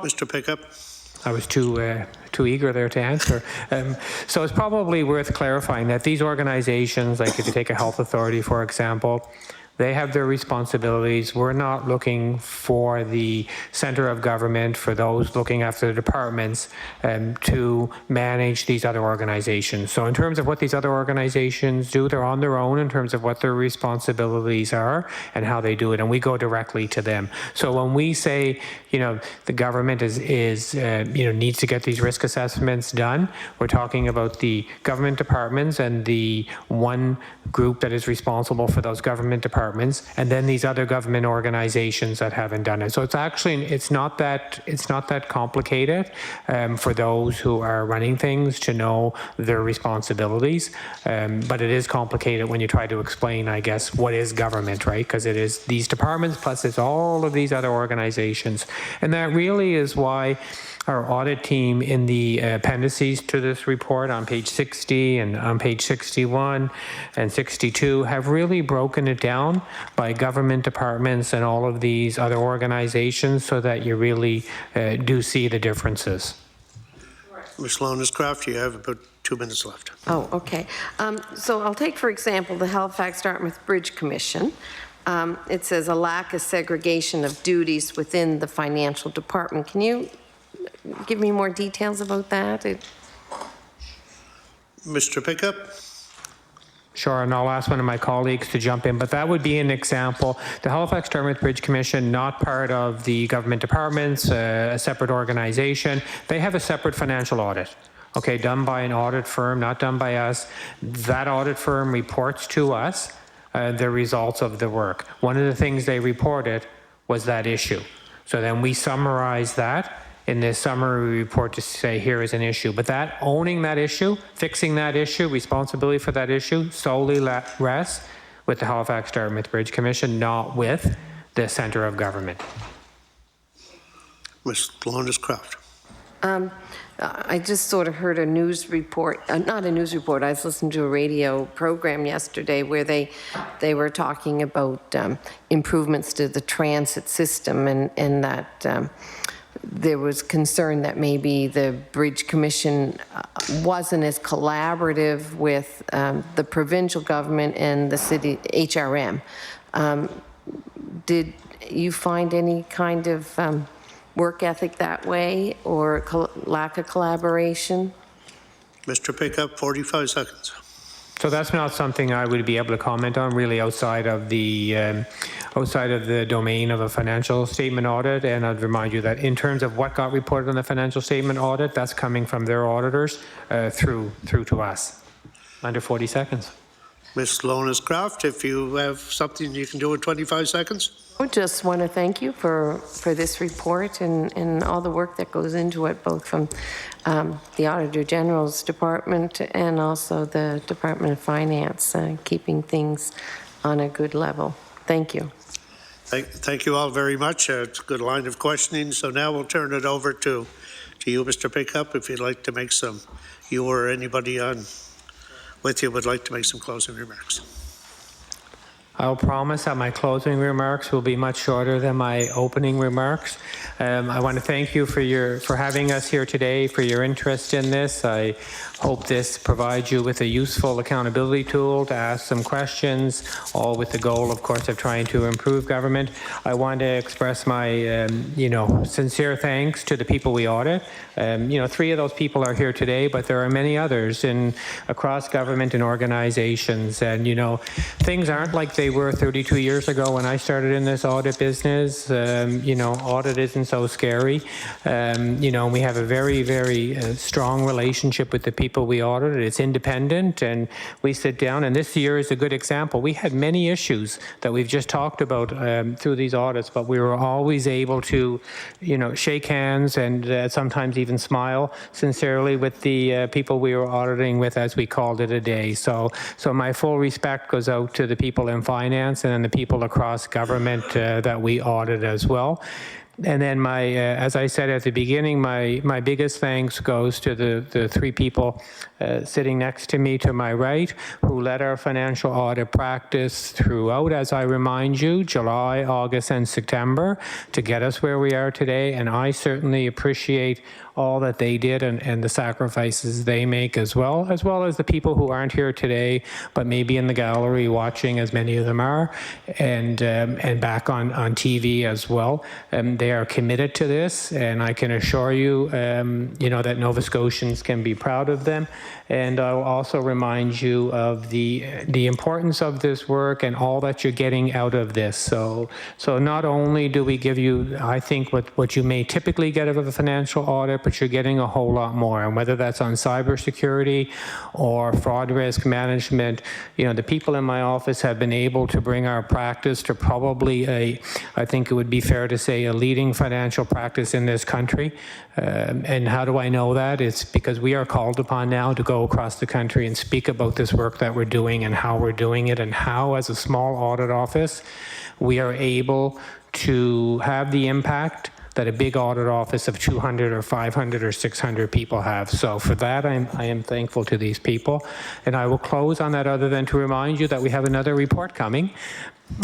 Mr. Pickup. I was too eager there to answer. So it's probably worth clarifying that these organizations, like if you take a health authority, for example, they have their responsibilities. We're not looking for the center of government, for those looking after the departments, to manage these other organizations. So in terms of what these other organizations do, they're on their own in terms of what their responsibilities are and how they do it, and we go directly to them. So when we say, the government needs to get these risk assessments done, we're talking about the government departments and the one group that is responsible for those government departments, and then these other government organizations that haven't done it. So it's not that complicated for those who are running things to know their responsibilities, but it is complicated when you try to explain, I guess, what is government, right? Because it is these departments plus it's all of these other organizations, and that really is why our audit team in the appendices to this report on page 60 and on page 61 and 62 have really broken it down by government departments and all of these other organizations so that you really do see the differences. Ms. Lones-Croft, you have about 2 minutes left. Oh, okay. So I'll take, for example, the Halifax-Dartmouth Bridge Commission. It says a lack of segregation of duties within the financial department. Can you give me more details about that? Mr. Pickup. Sure, and I'll ask one of my colleagues to jump in, but that would be an example. The Halifax-Dartmouth Bridge Commission, not part of the government departments, a separate organization. They have a separate financial audit, okay, done by an audit firm, not done by us. That audit firm reports to us the results of the work. One of the things they reported was that issue. So then we summarize that in this summary report to say here is an issue. But that owning that issue, fixing that issue, responsibility for that issue solely rests with the Halifax-Dartmouth Bridge Commission, not with the centre of government. Ms. Lones-Croft. I just sort of heard a news report, not a news report, I was listening to a radio program yesterday where they were talking about improvements to the transit system and that there was concern that maybe the Bridge Commission wasn't as collaborative with the provincial government and the city HRM. you find any kind of work ethic that way or lack of collaboration? Mr. Pickup, 45 seconds. So that's not something I would be able to comment on, really, outside of the domain of a financial statement audit. And I'd remind you that in terms of what got reported on the financial statement audit, that's coming from their auditors through to us. Under 40 seconds. Ms. Lonis-Craft, if you have something you can do in 25 seconds. I just want to thank you for this report and all the work that goes into it, both from the Auditor General's department and also the Department of Finance, keeping things on a good level. Thank you. Thank you all very much. It's a good line of questioning. So now we'll turn it over to you, Mr. Pickup, if you'd like to make some, you or anybody on with you would like to make some closing remarks. I'll promise that my closing remarks will be much shorter than my opening remarks. I want to thank you for having us here today, for your interest in this. I hope this provides you with a useful accountability tool to ask some questions, all with the goal, of course, of trying to improve government. I want to express my, sincere thanks to the people we audit. 3 of those people are here today, but there are many others across government and organizations. And, things aren't like they were 32 years ago when I started in this audit business. Audit isn't so scary. We have a very, very strong relationship with the people we audit. It's independent, and we sit down, and this year is a good example. We had many issues that we've just talked about through these audits, but we were always able to, shake hands and sometimes even smile sincerely with the people we were auditing with, as we called it a day. So my full respect goes out to the people in finance and then the people across government that we audit as well. And then as I said at the beginning, my biggest thanks goes to the 3 people sitting next to me to my right, who led our financial audit practice throughout, as I remind you, July, August, and September to get us where we are today. And I certainly appreciate all that they did and the sacrifices they make as well as the people who aren't here today, but maybe in the gallery watching, as many of them are, and back on TV as well. They are committed to this, and I can assure you, that Nova Scotians can be proud of them. And I will also remind you of the importance of this work and all that you're getting out of this. So not only do we give you, I think, what you may typically get out of a financial audit, but you're getting a whole lot more. And whether that's on cybersecurity or fraud risk management, the people in my office have been able to bring our practice to probably I think it would be fair to say, a leading financial practice in this country. And how do I know that? It's because we are called upon now to go across the country and speak about this work that we're doing and how we're doing it, and how, as a small audit office, we are able to have the impact that a big audit office of 200 or 500 or 600 people have. So for that, I am thankful to these people. And I will close on that, other than to remind you that we have another report coming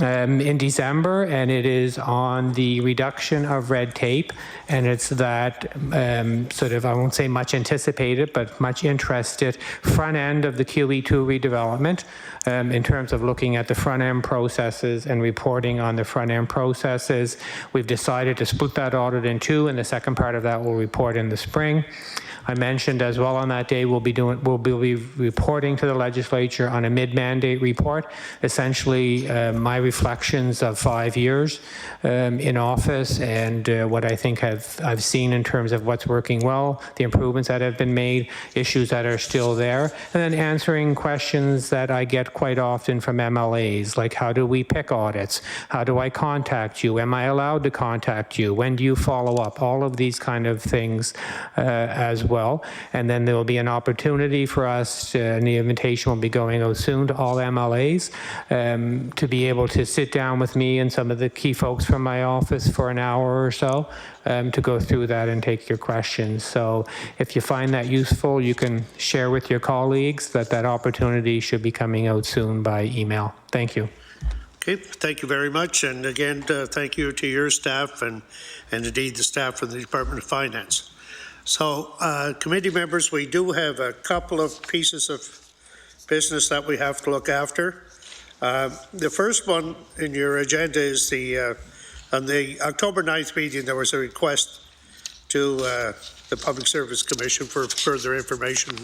in December, and it is on the reduction of red tape, and it's that I won't say much anticipated, but much interested front end of the QE2 redevelopment in terms of looking at the front end processes and reporting on the front end processes. We've decided to split that audit in 2, and the second part of that will report in the spring. I mentioned as well on that day we'll be reporting to the legislature on a mid-mandate report, essentially my reflections of 5 years in office, and what I think I've seen in terms of what's working well, the improvements that have been made, issues that are still there, and then answering questions that I get quite often from MLAs, like how do we pick audits? How do I contact you? Am I allowed to contact you? When do you follow up? All of these kind of things as well. And then there will be an opportunity for us, and the invitation will be going out soon to all MLAs, to be able to sit down with me and some of the key folks from my office for an hour or so to go through that and take your questions. So if you find that useful, you can share with your colleagues that opportunity should be coming out soon by email. Thank you. Okay, thank you very much. And again, thank you to your staff and indeed the staff from the Department of Finance. So, committee members, we do have a couple of pieces of business that we have to look after. The first one in your agenda is the On the October 9th meeting, there was a request to the Public Service Commission for further information.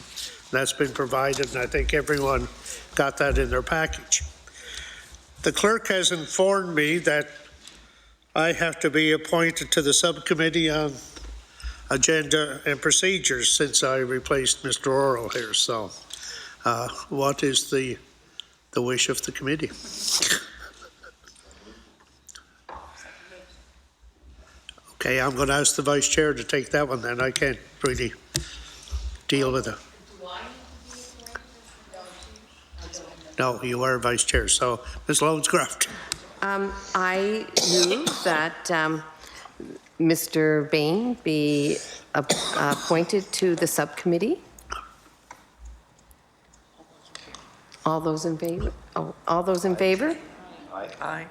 That's been provided, and I think everyone got that in their package. The clerk has informed me that I have to be appointed to the Subcommittee on Agenda and Procedures since I replaced Mr. Orrell here. So what is the wish of the committee? Okay, I'm going to ask the Vice Chair to take that one then. I can't really deal with it. No, you are Vice Chair. So, Ms. Lonescroft. I move that Mr. Bain be appointed to the subcommittee. All those in favor? Oh, all those in favor? Aye.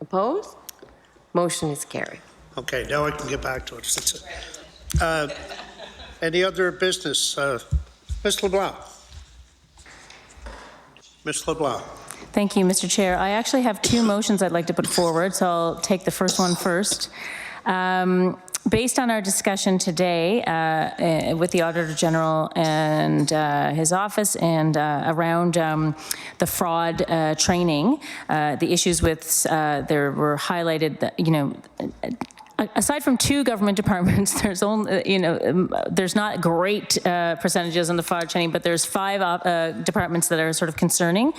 Opposed? Motion is carried. Okay, now I can get back to it. Any other business? Ms. LeBlanc. Ms. LeBlanc. Thank you, Mr. Chair. I actually have two motions I'd like to put forward, so I'll take the first one first. Based on our discussion today with the Auditor General and his office and around the fraud training, the issues with, there were highlighted that, you know, aside from two government departments, there's only, there's not great percentages on the fraud training, but there's 5 departments that are sort of concerning.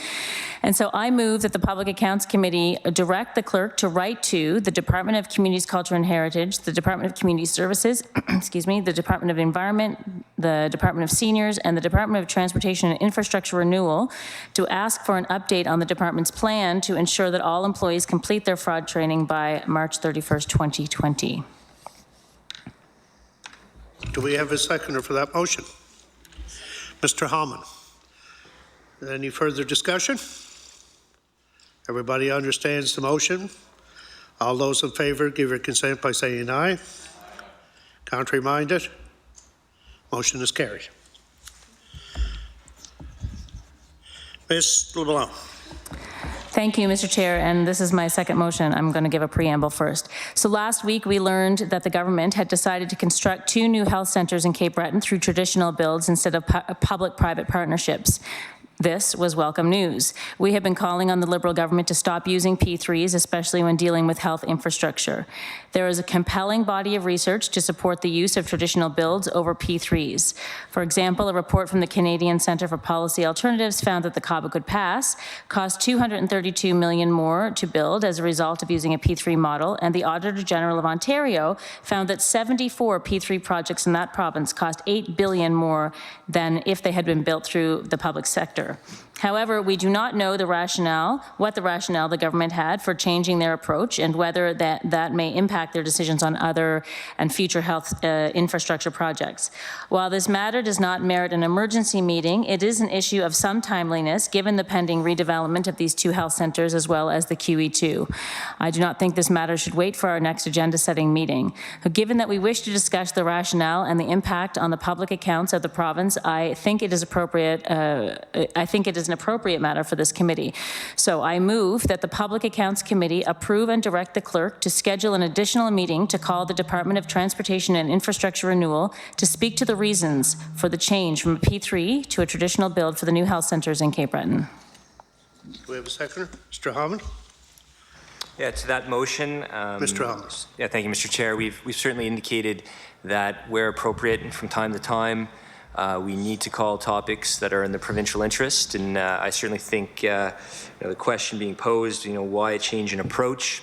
And so I move that the Public Accounts Committee direct the clerk to write to the Department of Communities, Culture and Heritage, the Department of Community Services, excuse me, the Department of Environment, the Department of Seniors, and the Department of Transportation and Infrastructure Renewal to ask for an update on the department's plan to ensure that all employees complete their fraud training by March 31st, 2020. Do we have a seconder for that motion? Mr. Hallman. Any further discussion? Everybody understands the motion? All those in favor give your consent by saying aye. Contrary-minded? Motion is carried. Ms. LeBlanc. Thank you, Mr. Chair, and this is my second motion. I'm going to give a preamble first. So last week we learned that the government had decided to construct 2 new health centres in Cape Breton through traditional builds instead of public-private partnerships. This was welcome news. We have been calling on the Liberal government to stop using P3s, especially when dealing with health infrastructure. There is a compelling body of research to support the use of traditional builds over P3s. For example, a report from the Canadian Centre for Policy Alternatives found that the Cobequid Pass cost $232 million more to build as a result of using a P3 model, and the Auditor General of Ontario found that 74 P3 projects in that province cost $8 billion more than if they had been built through the public sector. However, we do not know what the rationale the government had for changing their approach and whether that may impact their decisions on other and future health infrastructure projects. While this matter does not merit an emergency meeting, it is an issue of some timeliness given the pending redevelopment of these 2 health centres as well as the QE2. I do not think this matter should wait for our next agenda-setting meeting. Given that we wish to discuss the rationale and the impact on the public accounts of the province, I think it is appropriate. I think it is an appropriate matter for this committee. So I move that the Public Accounts Committee approve and direct the clerk to schedule an additional meeting to call the Department of Transportation and Infrastructure Renewal to speak to the reasons for the change from a P3 to a traditional build for the new health centres in Cape Breton. Do we have a seconder? Mr. Hammond? Yeah, to that motion. Mr. Hammond. Yeah, thank you, Mr. Chair. We've certainly indicated that where appropriate and from time to time, we need to call topics that are in the provincial interest, and I certainly think the question being posed, why a change in approach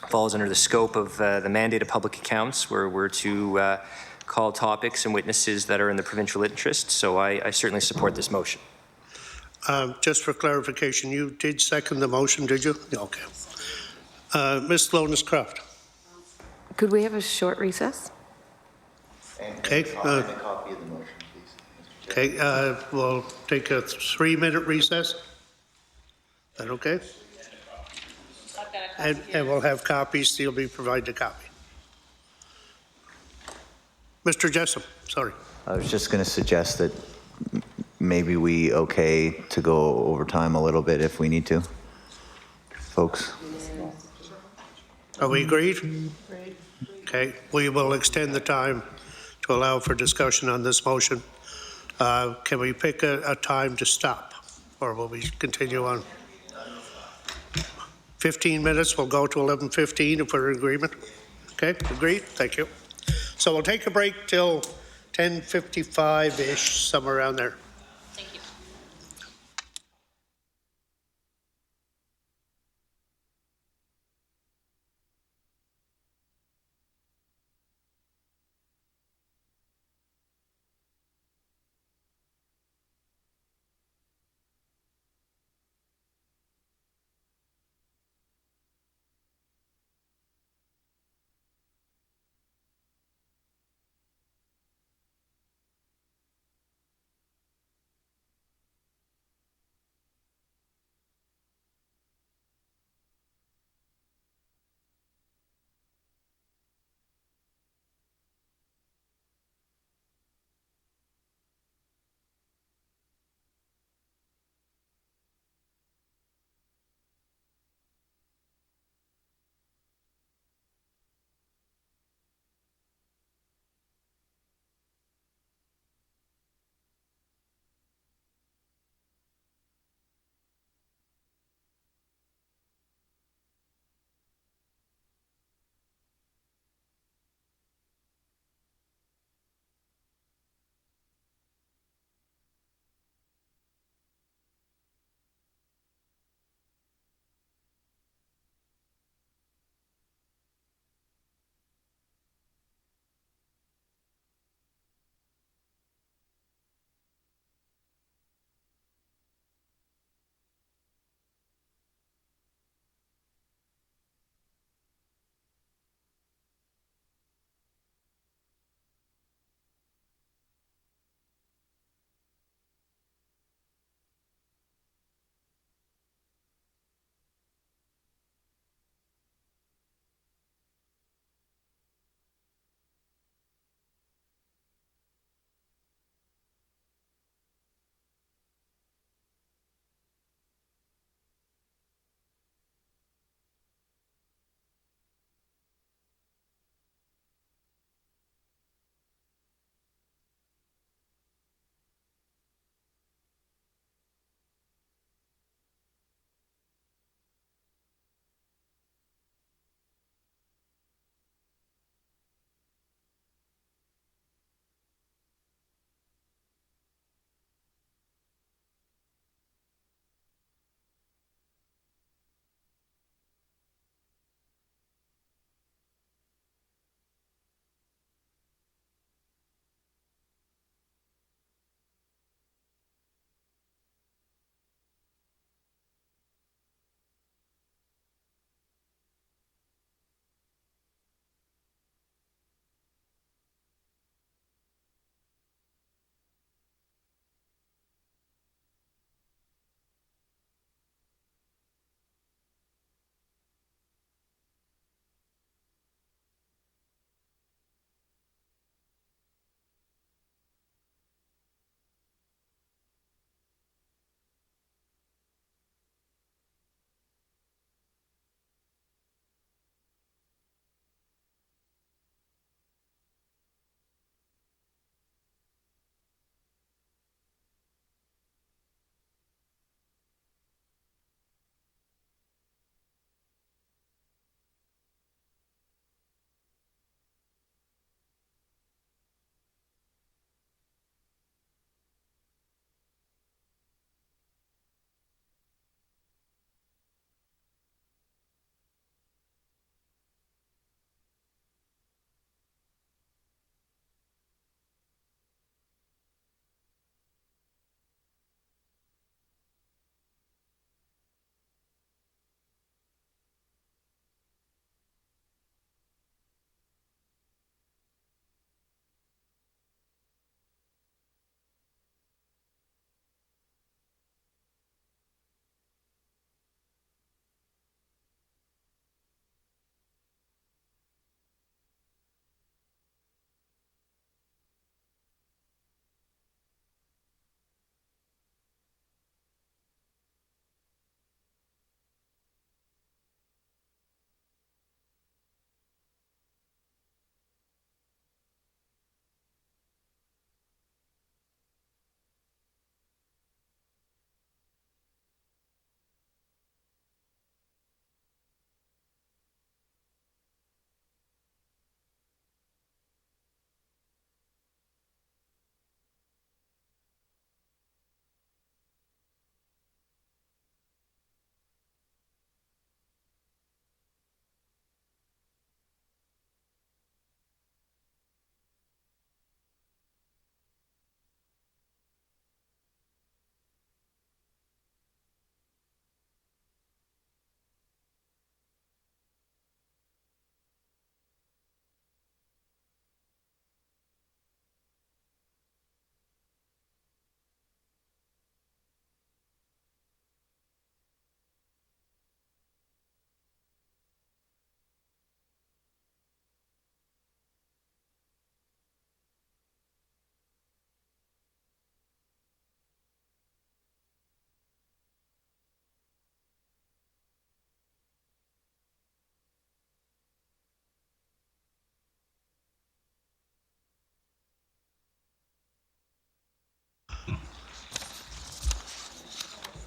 falls under the scope of the mandate of public accounts, where we're to call topics and witnesses that are in the provincial interest. So I certainly support this motion. Just for clarification, you did second the motion, did you? Okay. Ms. Lonescroft. Could we have a short recess? Okay. Okay, we'll take a 3-minute recess. Is that okay? And we'll have copies, so you'll be provided a copy. Mr. Jessup, sorry. I was just going to suggest that maybe we okay to go over time a little bit if we need to, folks. Are we agreed? Okay, we will extend the time to allow for discussion on this motion. Can we pick a time to stop, or will we continue on? 15 minutes, we'll go to 11:15 if we're in agreement. Okay, agreed? Thank you. So we'll take a break till 10:55-ish, somewhere around there.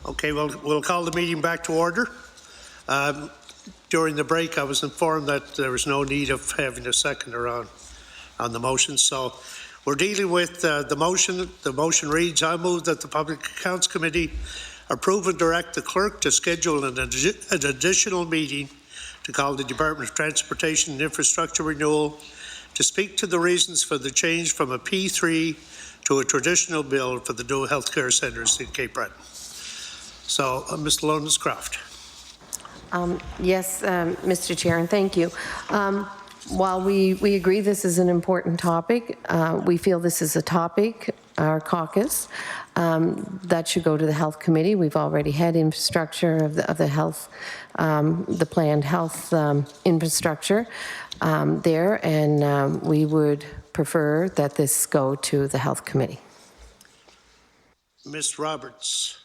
Okay, well, we'll call the meeting back to order. During the break, I was informed that there was no need of having a seconder on the motion. So we're dealing with the motion. The motion reads, I move that the Public Accounts Committee approve and direct the clerk to schedule an additional meeting to call the Department of Transportation and Infrastructure Renewal to speak to the reasons for the change from a P3 to a traditional bill for the new healthcare centres in Cape Breton. So, Mr. Lones-Croft. Yes, Mr. Chair, and thank you. While we agree this is an important topic, we feel this is a topic, our caucus, that should go to the Health Committee. We've already had infrastructure of the health, the planned health infrastructure there, and we would prefer that this go to the Health Committee. Ms. Roberts.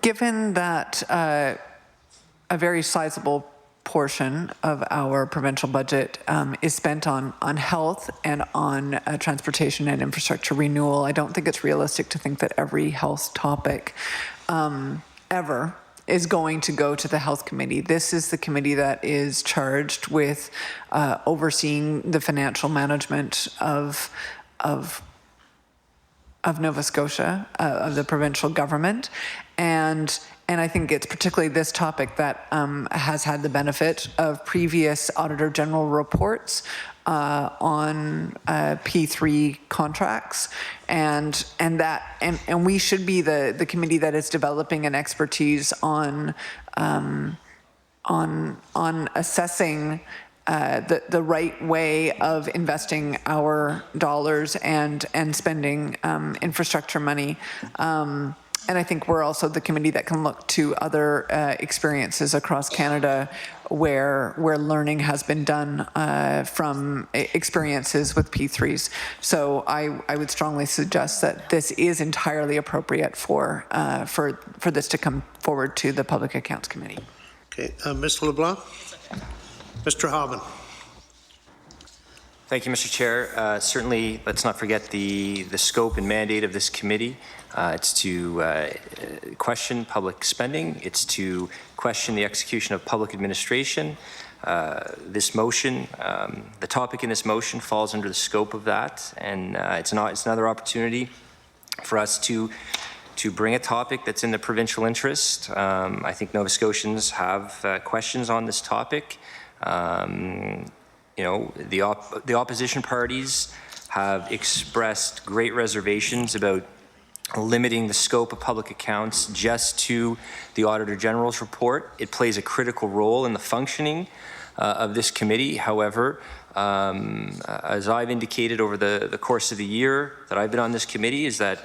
Given that a very sizable portion of our provincial budget is spent on health and on transportation and infrastructure renewal, I don't think it's realistic to think that every health topic ever is going to go to the Health Committee. This is the committee that is charged with overseeing the financial management of Nova Scotia, of the provincial government, and I think it's particularly this topic that has had the benefit of previous Auditor General reports on P3 contracts, and we should be the committee that is developing an expertise on assessing the right way of investing our dollars and spending infrastructure money. And I think we're also the committee that can look to other experiences across Canada where learning has been done from experiences with P3s. So I would strongly suggest that this is entirely appropriate for this to come forward to the Public Accounts Committee. Okay, Ms. LeBlanc. Mr. Hobbin. Thank you, Mr. Chair. Certainly, let's not forget the scope and mandate of this committee. It's to question public spending. It's to question the execution of public administration. This motion, the topic in this motion falls under the scope of that, and it's another opportunity for us to bring a topic that's in the provincial interest. I think Nova Scotians have questions on this topic. You know, the opposition parties have expressed great reservations about limiting the scope of public accounts just to the Auditor General's report. It plays a critical role in the functioning of this committee. However, as I've indicated over the course of the year that I've been on this committee, is that,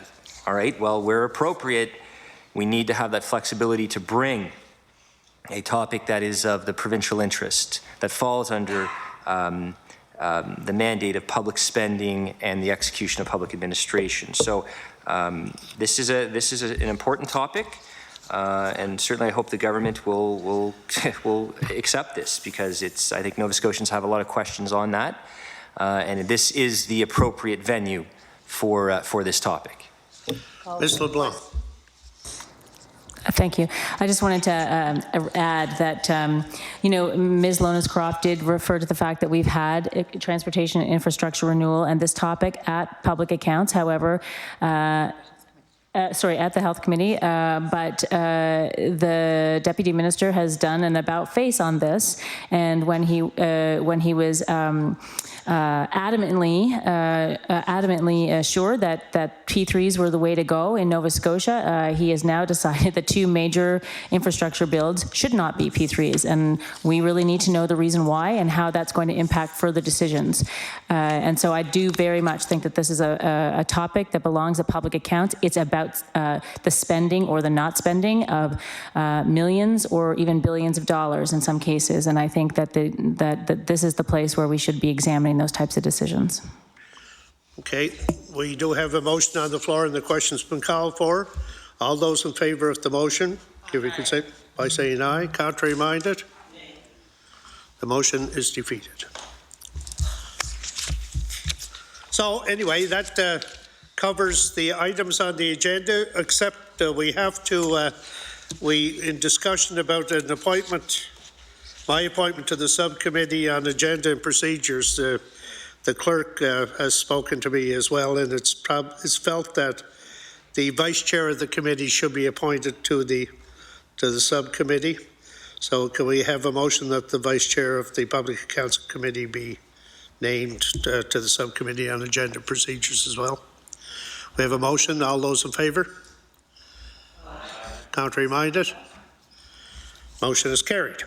all right, well, where appropriate, we need to have that flexibility to bring a topic that is of the provincial interest, that falls under the mandate of public spending and the execution of public administration. So this is an important topic, and certainly I hope the government will accept this, because I think Nova Scotians have a lot of questions on that, and this is the appropriate venue for this topic. Ms. LeBlanc. Thank you. I just wanted to add that, you know, Ms. Lones-Croft did refer to the fact that we've had transportation and infrastructure renewal and this topic at public accounts. However, at the Health Committee, but the Deputy Minister has done an about-face on this, and when he was adamantly assured that P3s were the way to go in Nova Scotia, he has now decided that two major infrastructure builds should not be P3s, and we really need to know the reason why and how that's going to impact further decisions. And so I do very much think that this is a topic that belongs at public accounts. It's about the spending or the not spending of millions or even billions of dollars in some cases, and I think that this is the place where we should be examining those types of decisions. Okay, we do have a motion on the floor and the question's been called for. All those in favour of the motion, give your consent by saying aye. Contrary minded? The motion is defeated. So anyway, that covers the items on the agenda, except we have to, in discussion about an appointment, my appointment to the Subcommittee on Agenda and Procedures, the clerk has spoken to me as well, and it's felt that the Vice Chair of the committee should be appointed to the Subcommittee. So can we have a motion that the Vice Chair of the Public Accounts Committee be named to the Subcommittee on Agenda Procedures as well? We have a motion. All those in favour? Contrary-minded? Motion is carried.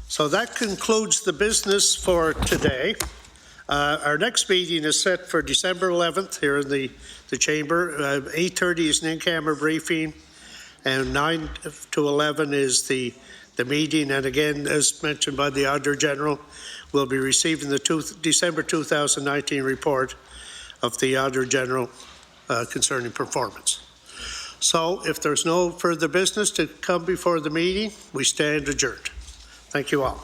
So that concludes the business for today. Our next meeting is set for December 11th here in the Chamber. 8:30 is an in-camera briefing, and 9 to 11 is the meeting. And again, as mentioned by the Auditor General, we'll be receiving the December 2019 report of the Auditor General concerning performance. So if there's no further business to come before the meeting, we stand adjourned. Thank you all.